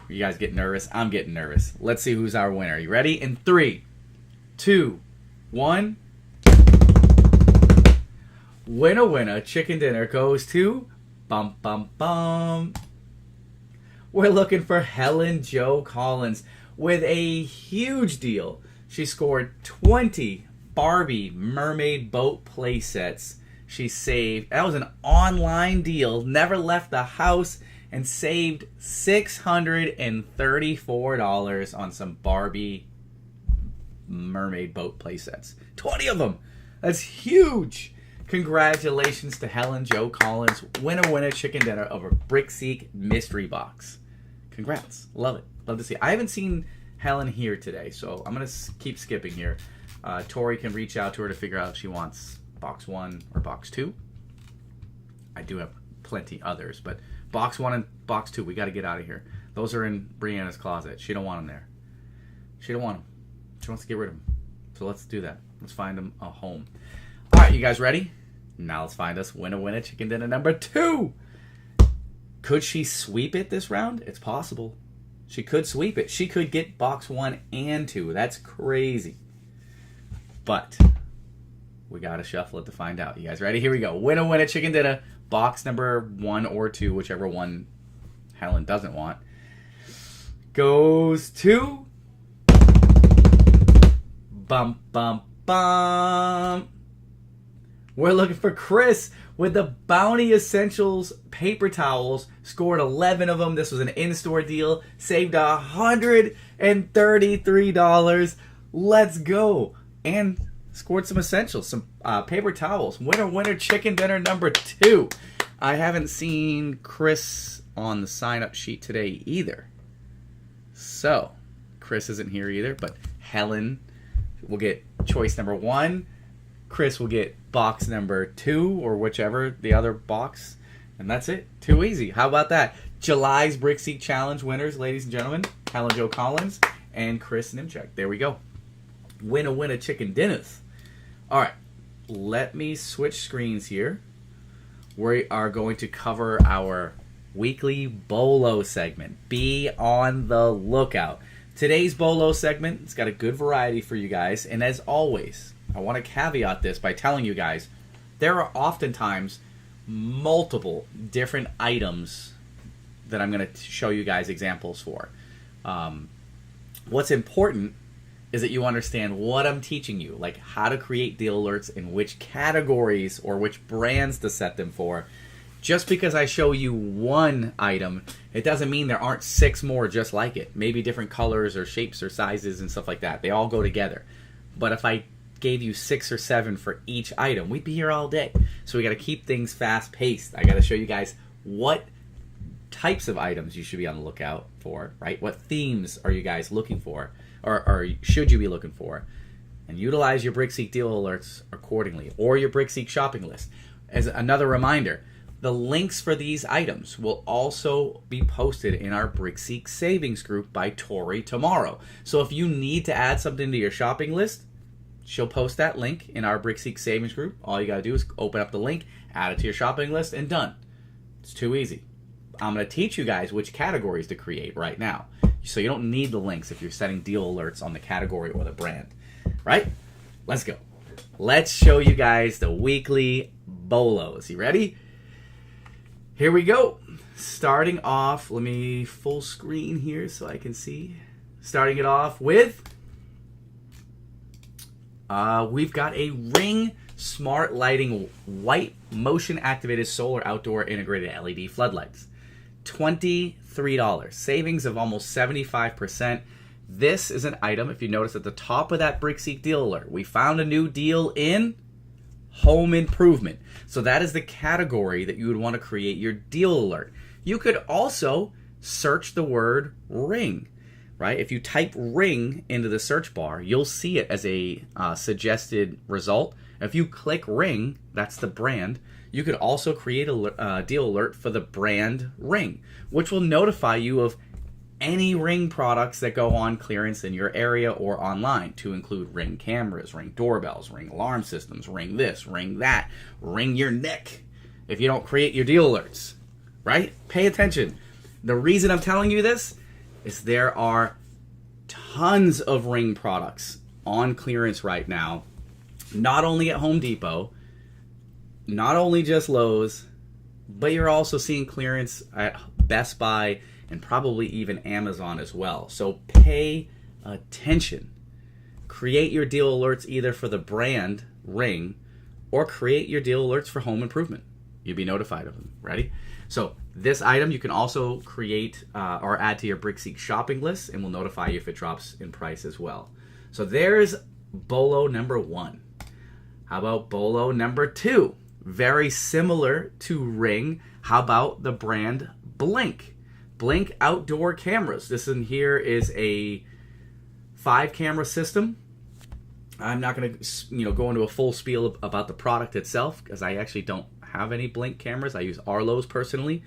You guys get nervous? I'm getting nervous. Let's see who's our winner. You ready? In 3, 2, 1. Winner chicken dinner goes to bum bum bum. We're looking for Helen Jo Collins with a huge deal. She scored 20 Barbie mermaid boat play sets. She saved, that was an online deal, never left the house, and saved $634 on some Barbie mermaid boat play sets. 20 of them. That's huge. Congratulations to Helen Jo Collins, winner chicken dinner of a BrickSeek mystery box. Congrats. Love it. Love to see it. I haven't seen Helen here today, so I'm going to keep skipping here. Tori can reach out to her to figure out if she wants box 1 or box 2. I do have plenty others, but box 1 and box 2, we got to get out of here. Those are in Brianna's closet. She don't want them there. She don't want them. She wants to get rid of them. So let's do that. Let's find them a home. All right, you guys ready? Now let's find us winner chicken dinner number 2. Could she sweep it this round? It's possible. She could sweep it. She could get box 1 and 2. That's crazy. But we got to shuffle it to find out. You guys ready? Here we go. Winner chicken dinner. Box number 1 or 2, whichever one Helen doesn't want, goes to bum bum bum. We're looking for Chris with the Bounty Essentials paper towels. Scored 11 of them. This was an in-store deal. Saved $133. Let's go. And scored some essentials, some paper towels. Winner chicken dinner number 2. I haven't seen Chris on the sign-up sheet today either. So, Chris isn't here either, but Helen will get choice number 1. Chris will get box number 2, or whichever, the other box. And that's it. Too easy. How about that? July's BrickSeek Challenge winners, ladies and gentlemen. Helen Jo Collins and Chris Nimchek. There we go. Winner chicken dinners. All right. Let me switch screens here. We are going to cover our weekly Bolo segment. Be on the lookout. Today's Bolo segment, it's got a good variety for you guys. And as always, I want to caveat this by telling you guys, there are oftentimes multiple different items that I'm going to show you guys examples for. What's important is that you understand what I'm teaching you, like how to create deal alerts in which categories or which brands to set them for. Just because I show you one item, it doesn't mean there aren't 6 more just like it. Maybe different colors or shapes or sizes and stuff like that. They all go together. But if I gave you 6 or 7 for each item, we'd be here all day. So we got to keep things fast-paced. I got to show you guys what types of items you should be on the lookout for, right? What themes are you guys looking for, or should you be looking for? And utilize your BrickSeek deal alerts accordingly, or your BrickSeek shopping list. As another reminder, the links for these items will also be posted in our BrickSeek savings group by Tori tomorrow. So if you need to add something to your shopping list, she'll post that link in our BrickSeek savings group. All you got to do is open up the link, add it to your shopping list, and done. It's too easy. I'm going to teach you guys which categories to create right now. So you don't need the links if you're setting deal alerts on the category or the brand. Right? Let's go. Let's show you guys the weekly BOLOs. You ready? Here we go. Starting off, let me full screen here so I can see. Starting it off with, we've got a Ring Smart Lighting White Motion Activated Solar Outdoor Integrated LED Floodlights. $23. Savings of almost 75%. This is an item, if you notice at the top of that BrickSeek deal alert, we found a new deal in home improvement. So that is the category that you would want to create your deal alert. You could also search the word ring, right? If you type ring into the search bar, you'll see it as a suggested result. If you click ring, that's the brand. You could also create a deal alert for the brand Ring, which will notify you of any Ring products that go on clearance in your area or online, to include Ring cameras, Ring doorbells, Ring alarm systems, Ring this, Ring that, Ring your neck. If you don't create your deal alerts, right? Pay attention. The reason I'm telling you this is there are tons of Ring products on clearance right now, not only at Home Depot, not only just Lowe's, but you're also seeing clearance at Best Buy and probably even Amazon as well. So pay attention. Create your deal alerts either for the brand Ring or create your deal alerts for home improvement. You'll be notified of them. Ready? So this item you can also create or add to your BrickSeek shopping list, and will notify you if it drops in price as well. So there's BOLO number 1. How about BOLO number 2? Very similar to Ring. How about the brand Blink? Blink outdoor cameras. This in here is a 5-camera system. I'm not going to go into a full spiel about the product itself because I actually don't have any Blink cameras. I use Arlo's personally.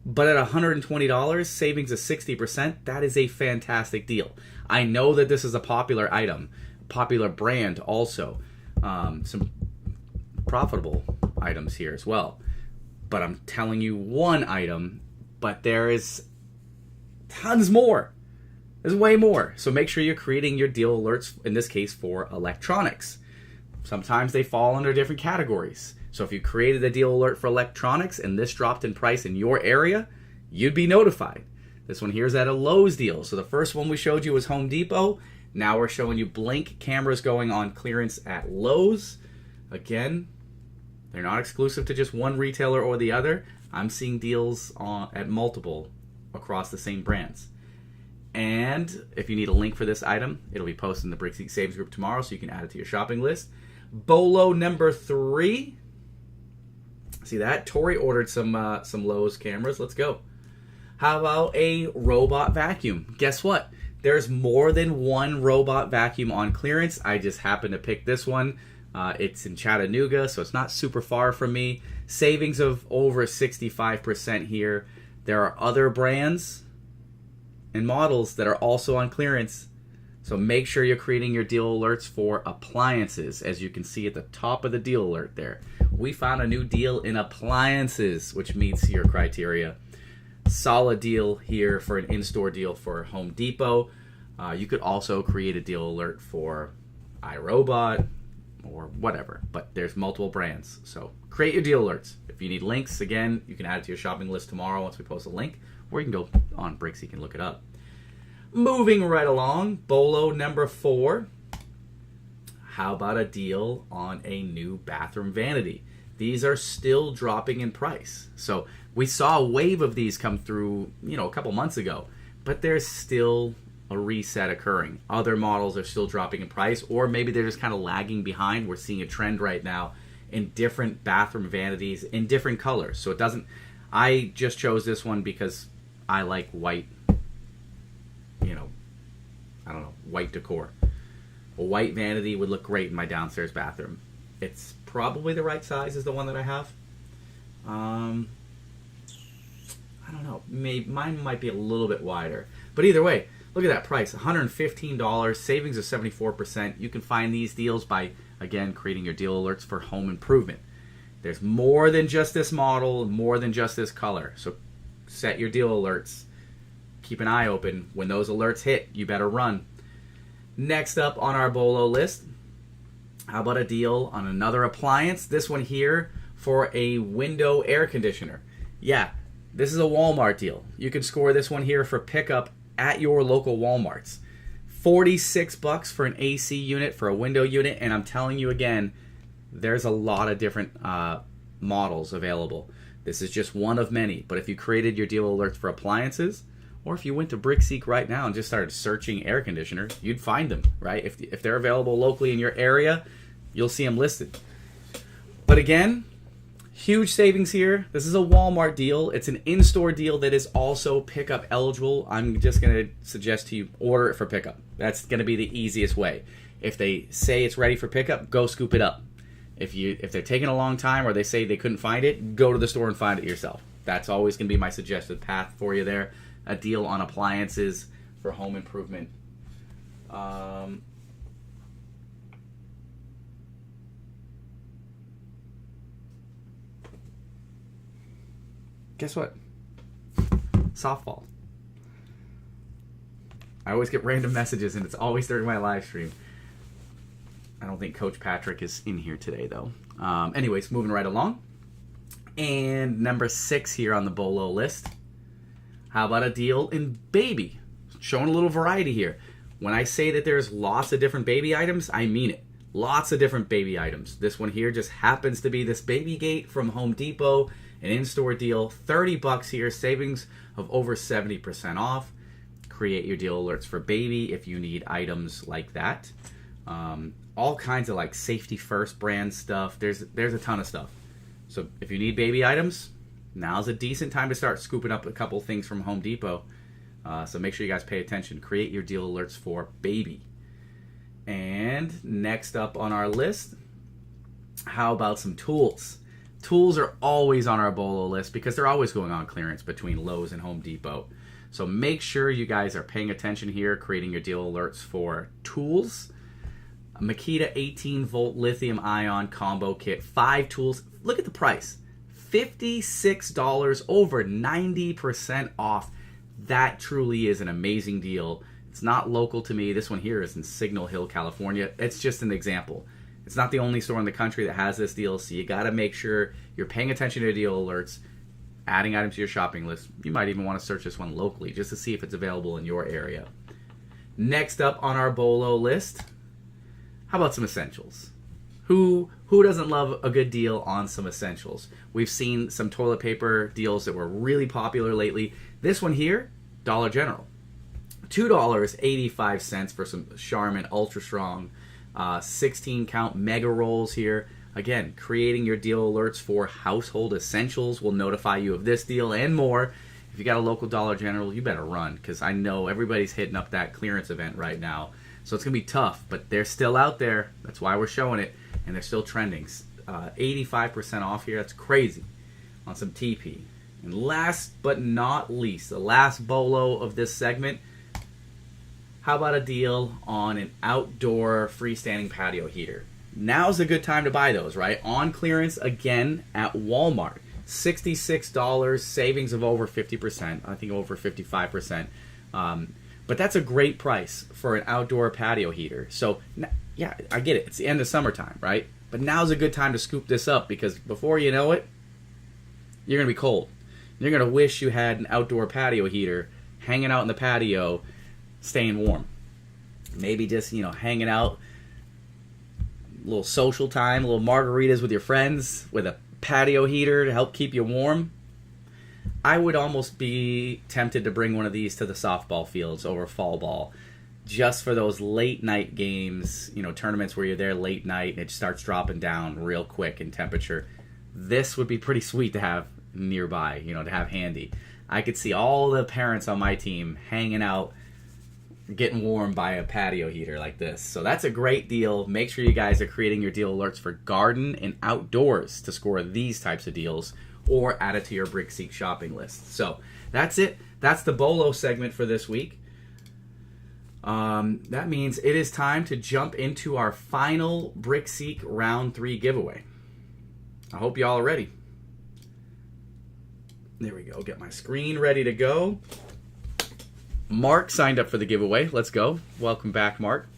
But at $120, savings of 60%, that is a fantastic deal. I know that this is a popular item, popular brand also. Some profitable items here as well. But I'm telling you one item, but there is tons more. There's way more. So make sure you're creating your deal alerts, in this case for electronics. Sometimes they fall under different categories. So if you created a deal alert for electronics and this dropped in price in your area, you'd be notified. This one here is at a Lowe's deal. So the first one we showed you was Home Depot. Now we're showing you Blink cameras going on clearance at Lowe's. Again, they're not exclusive to just one retailer or the other. I'm seeing deals at multiple across the same brands. And if you need a link for this item, it'll be posted in the BrickSeek Savings group tomorrow, so you can add it to your shopping list. BOLO number 3. See that? Tori ordered some Lowe's cameras. Let's go. How about a robot vacuum? Guess what? There's more than one robot vacuum on clearance. I just happened to pick this one. It's in Chattanooga, so it's not super far from me. Savings of over 65% here. There are other brands and models that are also on clearance. So make sure you're creating your deal alerts for appliances, as you can see at the top of the deal alert there. We found a new deal in appliances, which meets your criteria. Solid deal here for an in-store deal for Home Depot. You could also create a deal alert for iRobot or whatever, but there's multiple brands. So create your deal alerts. If you need links, again, you can add it to your shopping list tomorrow once we post a link, or you can go on BrickSeek and look it up. Moving right along, BOLO number 4. How about a deal on a new bathroom vanity? These are still dropping in price. So we saw a wave of these come through, a couple months ago, but there's still a reset occurring. Other models are still dropping in price, or maybe they're just kind of lagging behind. We're seeing a trend right now in different bathroom vanities in different colors. So I just chose this one because I like white, white decor. A white vanity would look great in my downstairs bathroom. It's probably the right size is the one that I have. I don't know. Maybe mine might be a little bit wider. But either way, look at that price. $115, savings of 74%. You can find these deals by, again, creating your deal alerts for home improvement. There's more than just this model, more than just this color. So set your deal alerts. Keep an eye open. When those alerts hit, you better run. Next up on our BOLO list, how about a deal on another appliance? This one here for a window air conditioner. Yeah, this is a Walmart deal. You can score this one here for pickup at your local Walmarts. $46 for an AC unit, for a window unit, and I'm telling you again, there's a lot of different models available. This is just one of many, but if you created your deal alerts for appliances, or if you went to BrickSeek right now and just started searching air conditioners, you'd find them, right? If they're available locally in your area, you'll see them listed. But again, huge savings here. This is a Walmart deal. It's an in-store deal that is also pickup eligible. I'm just going to suggest to you, order it for pickup. That's going to be the easiest way. If they say it's ready for pickup, go scoop it up. If they're taking a long time or they say they couldn't find it, go to the store and find it yourself. That's always going to be my suggested path for you there. A deal on appliances for home improvement. Guess what? Softball. I always get random messages, and it's always during my live stream. I don't think Coach Patrick is in here today, though. Anyways, moving right along. And number 6 here on the BOLO list. How about a deal in baby? Showing a little variety here. When I say that there's lots of different baby items, I mean it. Lots of different baby items. This one here just happens to be this Baby Gate from Home Depot. An in-store deal. $30 here. Savings of over 70% off. Create your deal alerts for baby if you need items like that. All kinds of like Safety First brand stuff. There's a ton of stuff. So if you need baby items, now's a decent time to start scooping up a couple things from Home Depot. So make sure you guys pay attention. Create your deal alerts for baby. And next up on our list, how about some tools? Tools are always on our BOLO list because they're always going on clearance between Lowe's and Home Depot. So make sure you guys are paying attention here, creating your deal alerts for tools. A Makita 18-volt lithium-ion combo kit, 5 tools. Look at the price. $56, over 90% off. That truly is an amazing deal. It's not local to me. This one here is in Signal Hill, California. It's just an example. It's not the only store in the country that has this deal, so you got to make sure you're paying attention to deal alerts, adding items to your shopping list. You might even want to search this one locally just to see if it's available in your area. Next up on our BOLO list, how about some essentials? Who doesn't love a good deal on some essentials? We've seen some toilet paper deals that were really popular lately. This one here, Dollar General. $2.85 for some Charmin Ultra Strong 16-count mega rolls here. Again, creating your deal alerts for household essentials will notify you of this deal and more. If you got a local Dollar General, you better run, because I know everybody's hitting up that clearance event right now. So it's going to be tough, but they're still out there. That's why we're showing it, and they're still trending. 85% off here. That's crazy on some TP. And last but not least, the last BOLO of this segment, how about a deal on an outdoor freestanding patio heater? Now's a good time to buy those, right? On clearance, again, at Walmart. $66, savings of over 50%. I think over 55%. But that's a great price for an outdoor patio heater. So, yeah, I get it. It's the end of summertime, right? But now's a good time to scoop this up, because before you know it, you're going to be cold. You're going to wish you had an outdoor patio heater hanging out in the patio, staying warm. Maybe just, hanging out, a little social time, a little margaritas with your friends with a patio heater to help keep you warm. I would almost be tempted to bring one of these to the softball fields over fall ball, just for those late night games, tournaments where you're there late night and it starts dropping down real quick in temperature. This would be pretty sweet to have nearby, to have handy. I could see all the parents on my team hanging out getting warm by a patio heater like this. So that's a great deal. Make sure you guys are creating your deal alerts for garden and outdoors to score these types of deals, or add it to your BrickSeek shopping list. So that's it. That's the Bolo segment for this week. That means it is time to jump into our final BrickSeek Round 3 giveaway. I hope y'all are ready. There we go. Get my screen ready to go. Mark signed up for the giveaway. Let's go. Welcome back, Mark.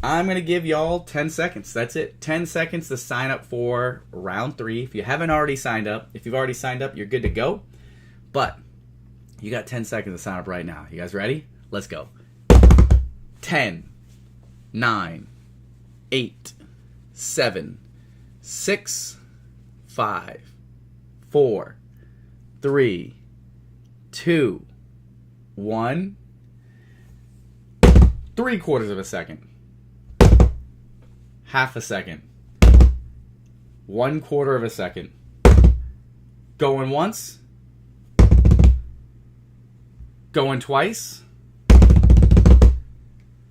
I'm going to give y'all 10 seconds. That's it. 10 seconds to sign up for Round 3. If you haven't already signed up, if you've already signed up, you're good to go. But you got 10 seconds to sign up right now. You guys ready? Let's go. 10, 9, 8, 7, 6, 5, 4, 3, 2, 1. 3/4 of a second. Half a second. 1/4 of a second. Going once. Going twice.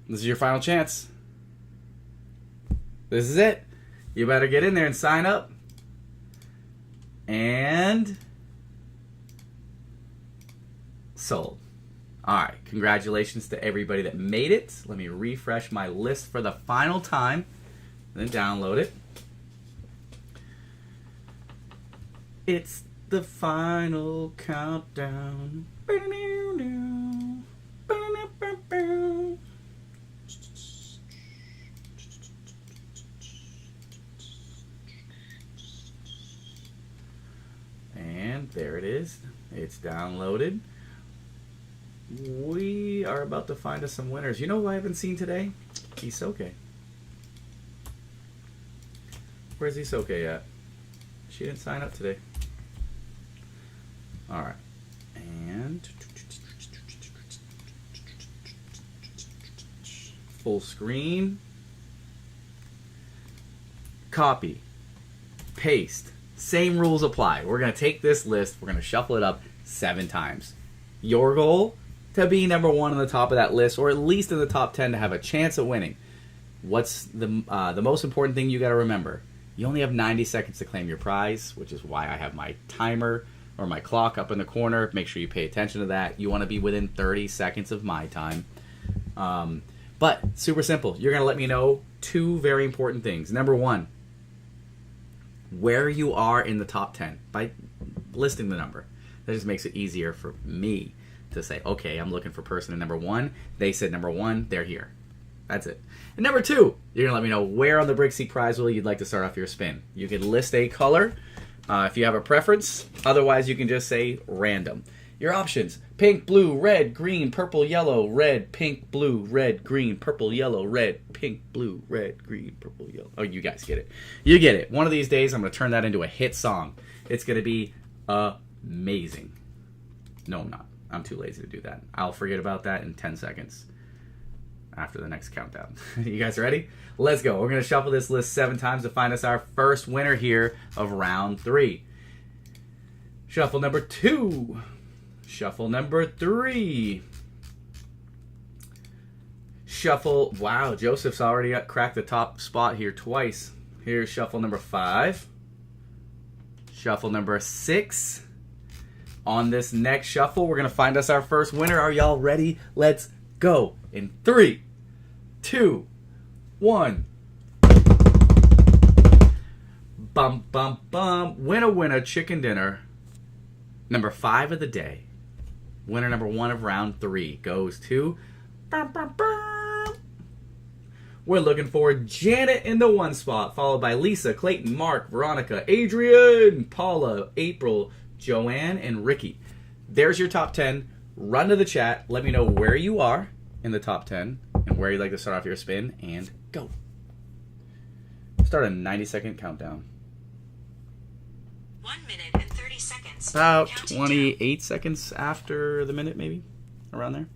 This is your final chance. This is it. You better get in there and sign up. And sold. All right. Congratulations to everybody that made it. Let me refresh my list for the final time. And then download it. It's the final countdown. And there it is. It's downloaded. We are about to find us some winners. You know who I haven't seen today? Isoke. Where's Isoke at? She didn't sign up today. Alright. And full screen. Copy. Paste. Same rules apply. We're going to take this list. We're going to shuffle it up 7 times. Your goal? To be number 1 on the top of that list, or at least in the top 10 to have a chance of winning. What's the most important thing you got to remember? You only have 90 seconds to claim your prize, which is why I have my timer or my clock up in the corner. Make sure you pay attention to that. You want to be within 30 seconds of my time. But super simple. You're going to let me know 2 very important things. Number 1, where you are in the top 10 by listing the number. That just makes it easier for me to say, okay, I'm looking for person in number 1. They said number 1. They're here. That's it. And number 2, you're going to let me know where on the BrickSeek prize wheel you'd like to start off your spin. You can list a color if you have a preference. Otherwise, you can just say random. Your options: pink, blue, red, green, purple, yellow, red, pink, blue, red, green, purple, yellow, red, pink, blue, red, green, purple, yellow. Oh, you guys get it. You get it. One of these days, I'm going to turn that into a hit song. It's going to be amazing. No, I'm not. I'm too lazy to do that. I'll forget about that in 10 seconds after the next countdown. You guys ready? Let's go. We're going to shuffle this list 7 times to find us our first winner here of round 3. Shuffle number 2. Shuffle number 3. Shuffle. Wow, Joseph's already cracked the top spot here twice. Here's shuffle number 5. Shuffle number 6. On this next shuffle, we're going to find us our first winner. Are y'all ready? Let's go. In 3, 2, 1. Bum, bum, bum. Winner, winner, chicken dinner. Number 5 of the day. Winner number 1 of round 3 goes to... Bum, bum, bum. We're looking for Janet in the 1 spot, followed by Lisa, Clayton, Mark, Veronica, Adrian, Paula, April, Joanne, and Ricky. There's your top 10. Run to the chat. Let me know where you are in the top 10 and where you'd like to start off your spin, and go. Start a 90-second countdown. 1 minute and 30 seconds. About Counting 28 down. seconds after the minute, maybe. Around there.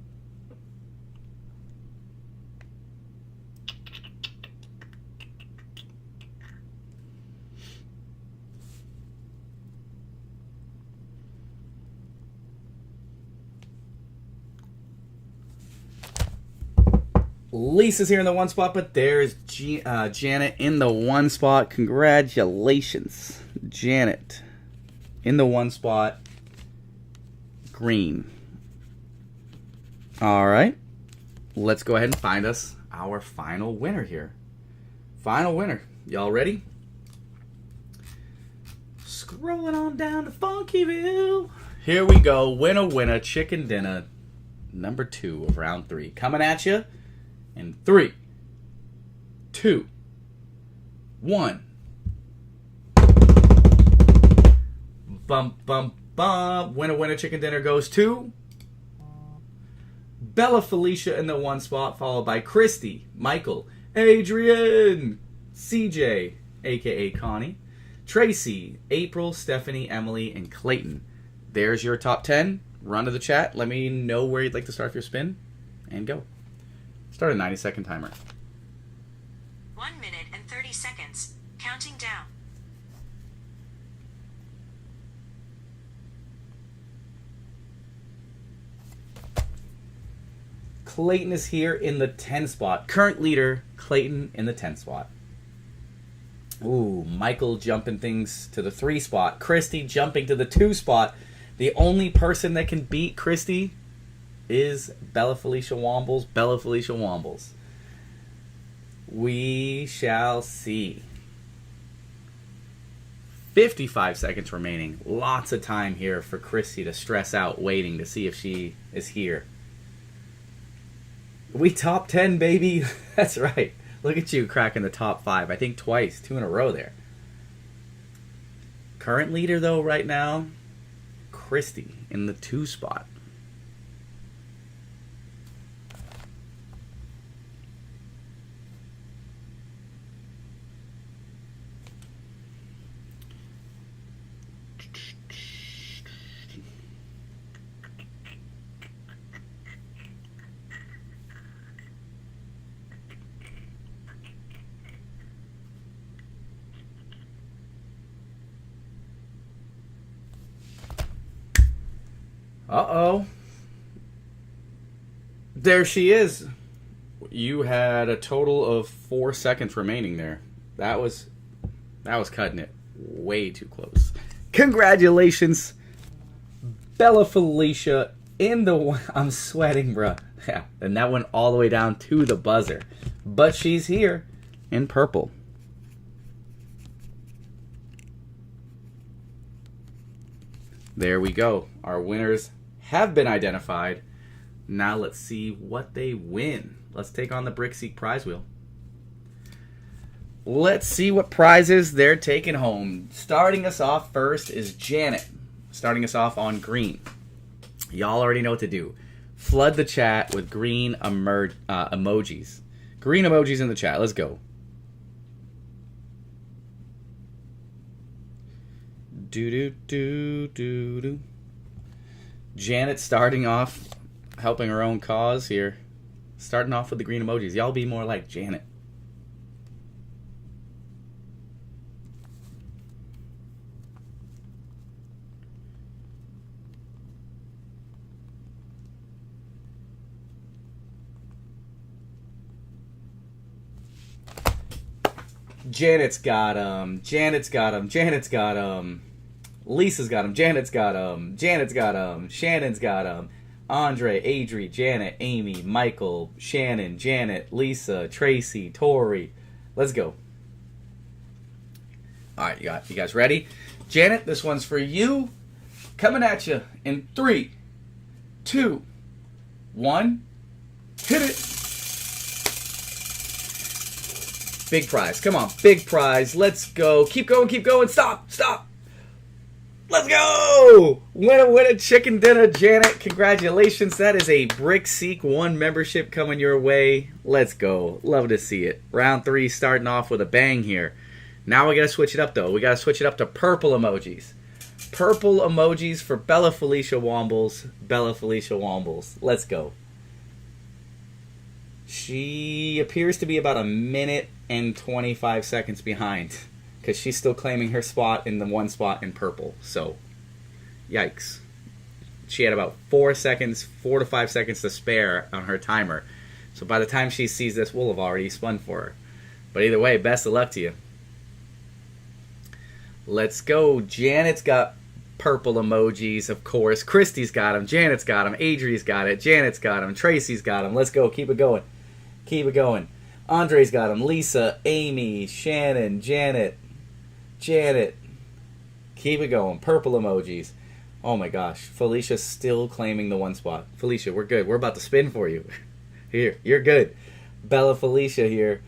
Lisa's here in the one spot, but there's Janet in the one spot. Congratulations, Janet in the one spot. Green. All right. Let's go ahead and find us our final winner here. Final winner. Y'all ready? Scrolling on down to Funkyville. Here we go. Winner, chicken dinner. Number 2 of round 3. Coming at you in 3, 2, 1. Bump, bump, bump. Winner, chicken dinner goes to Bella Felicia in the one spot, followed by Christy, Michael, Adrian, CJ, aka Connie, Tracy, April, Stephanie, Emily, and Clayton. There's your top 10. Run to the chat. Let me know where you'd like to start your spin. And go. Start a 90-second timer. 1 minute and 30 seconds. Counting down. Clayton is here in the 10 spot. Current leader, Clayton in the 10 spot. Ooh, Michael jumping things to the 3 spot. Christy jumping to the 2 spot. The only person that can beat Christy is Bella Felicia Wombles. Bella Felicia Wombles. We shall see. 55 seconds remaining. Lots of time here for Christy to stress out waiting to see if she is here. We top 10, baby. That's right. Look at you cracking the top 5. I think twice. 2 in a row there. Current leader, though, right now, Christy in the 2 spot. Uh-oh. There she is. You had a total of 4 seconds remaining there. That was cutting it way too close. Congratulations, Bella Felicia in the one. I'm sweating, bruh. Yeah, and that went all the way down to the buzzer. But she's here in purple. There we go. Our winners have been identified. Now let's see what they win. Let's take on the BrickSeek prize wheel. Let's see what prizes they're taking home. Starting us off first is Janet. Starting us off on green. Y'all already know what to do. Flood the chat with green emojis. Green emojis in the chat. Let's go. Do. Janet starting off, helping her own cause here. Starting off with the green emojis. Y'all be more like Janet. Janet's got 'em. Janet's got 'em. Janet's got 'em. Lisa's got 'em. Janet's got 'em. Janet's got 'em. Shannon's got 'em. Andre, Adri, Janet, Amy, Michael, Shannon, Janet, Lisa, Tracy, Tori. Let's go. All right, you guys ready? Janet, this one's for you. Coming at you in 3, 2, 1. Hit it. Big prize. Come on, big prize. Let's go. Keep going, keep going. Stop. Let's go! Winner, chicken dinner, Janet. Congratulations. That is a BrickSeek 1 membership coming your way. Let's go. Love to see it. Round 3 starting off with a bang here. Now we got to switch it up, though. We got to switch it up to purple emojis. Purple emojis for Bella Felicia Wombles. Bella Felicia Wombles. Let's go. She appears to be about a minute and 25 seconds behind, because she's still claiming her spot in the 1 spot in purple. So, yikes. She had about 4 to 5 seconds to spare on her timer. So by the time she sees this, we'll have already spun for her. But either way, best of luck to you. Let's go. Janet's got purple emojis, of course. Christy's got them. Janet's got them. Adri's got it. Janet's got them. Tracy's got them. Let's go. Keep it going. Keep it going. Andre's got them. Lisa, Amy, Shannon, Janet. Keep it going. Purple emojis. Oh my gosh. Felicia's still claiming the one spot. Felicia, we're good. We're about to spin for you. Here, you're good. Bella Felicia here.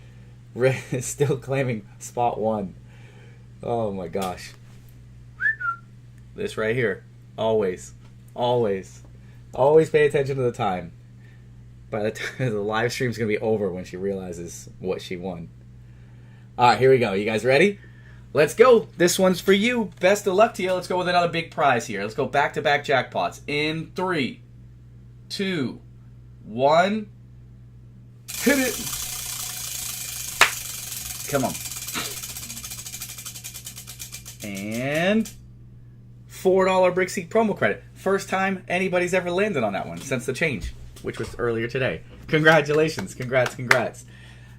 Still claiming spot 1. Oh my gosh. This right here. Always pay attention to the time. By the time the live stream's going to be over when she realizes what she won. Alright, here we go. You guys ready? Let's go. This one's for you. Best of luck to you. Let's go with another big prize here. Let's go back-to-back jackpots. In 3, 2, 1. Hit it. Come on. And $4 BrickSeek promo credit. First time anybody's ever landed on that one since the change, which was earlier today. Congratulations. Congrats.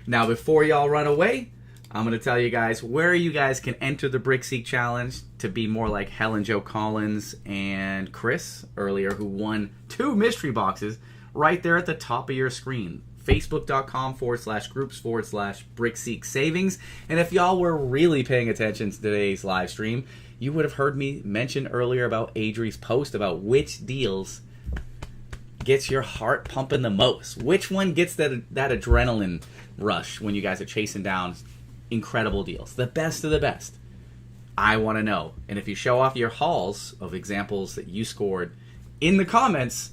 Now, before y'all run away, I'm going to tell you guys where you guys can enter the BrickSeek challenge to be more like Helen Jo Collins and Chris earlier, who won 2 mystery boxes right there at the top of your screen. Facebook.com/groups/BrickSeek savings. And if y'all were really paying attention to today's live stream, you would have heard me mention earlier about Adri's post about which deals gets your heart pumping the most. Which one gets that adrenaline rush when you guys are chasing down incredible deals? The best of the best. I want to know. And if you show off your hauls of examples that you scored in the comments,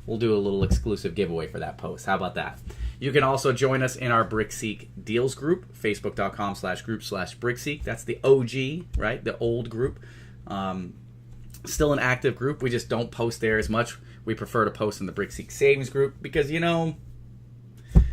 we'll do a little exclusive giveaway for that post. How about that? You can also join us in our BrickSeek Deals group, facebook.com/group/BrickSeek. That's the OG, right? The old group. Still an active group. We just don't post there as much. We prefer to post in the BrickSeek Savings group because,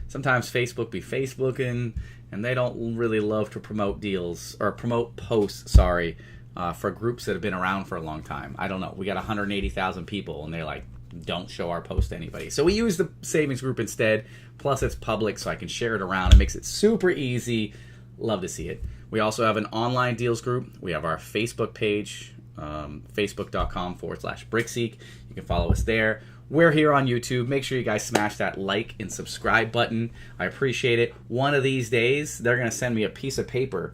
sometimes Facebook be Facebooking, and they don't really love to promote deals, or promote posts, for groups that have been around for a long time. I don't know. We got 180,000 people, and they're like, don't show our post to anybody. So we use the savings group instead. Plus it's public, so I can share it around. It makes it super easy. Love to see it. We also have an online deals group. We have our Facebook page, facebook.com/BrickSeek. You can follow us there. We're here on YouTube. Make sure you guys smash that like and subscribe button. I appreciate it. One of these days, they're going to send me a piece of paper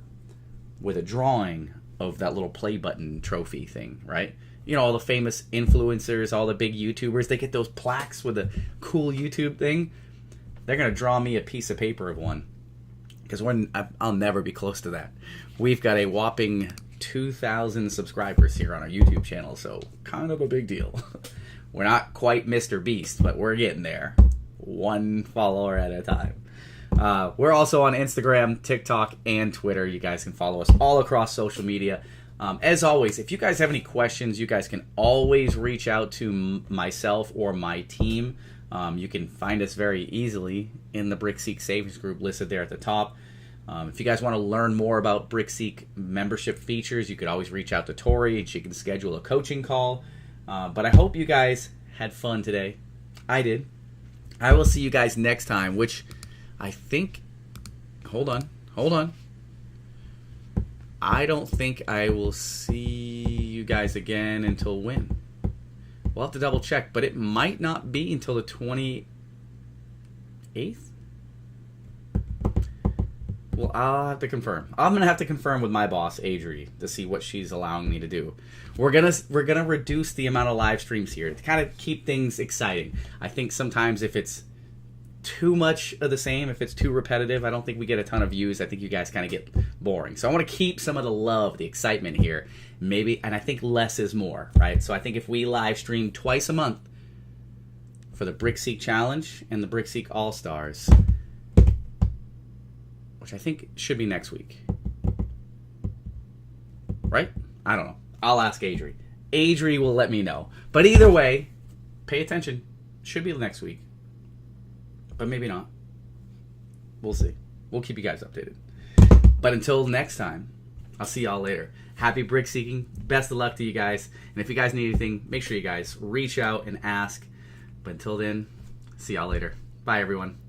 with a drawing of that little play button trophy thing, right? All the famous influencers, all the big YouTubers, they get those plaques with a cool YouTube thing. They're going to draw me a piece of paper of one. Because I'll never be close to that. We've got a whopping 2,000 subscribers here on our YouTube channel, so kind of a big deal. We're not quite Mr. Beast, but we're getting there. One follower at a time. We're also on Instagram, TikTok, and Twitter. You guys can follow us all across social media. As always, if you guys have any questions, you guys can always reach out to myself or my team. You can find us very easily in the BrickSeek Savings Group listed there at the top. If you guys want to learn more about BrickSeek membership features, you could always reach out to Tori and she can schedule a coaching call. But I hope you guys had fun today. I did. I will see you guys next time, which I think... Hold on. I don't think I will see you guys again until when? We'll have to double check, but it might not be until the 28th? Well, I'll have to confirm. I'm going to have to confirm with my boss, Adri, to see what she's allowing me to do. We're gonna reduce the amount of live streams here to kind of keep things exciting. I think sometimes if it's too much of the same, if it's too repetitive, I don't think we get a ton of views. I think you guys kind of get boring. So I want to keep some of the love, the excitement here. Maybe, and I think less is more, right? So I think if we live stream twice a month for the BrickSeek Challenge and the BrickSeek All-Stars, which I think should be next week. Right? I don't know. I'll ask Adri. Adri will let me know. But either way, pay attention. Should be next week. But maybe not. We'll see. We'll keep you guys updated. But until next time, I'll see y'all later. Happy BrickSeeking. Best of luck to you guys. And if you guys need anything, make sure you guys reach out and ask. But until then, see y'all later. Bye, everyone.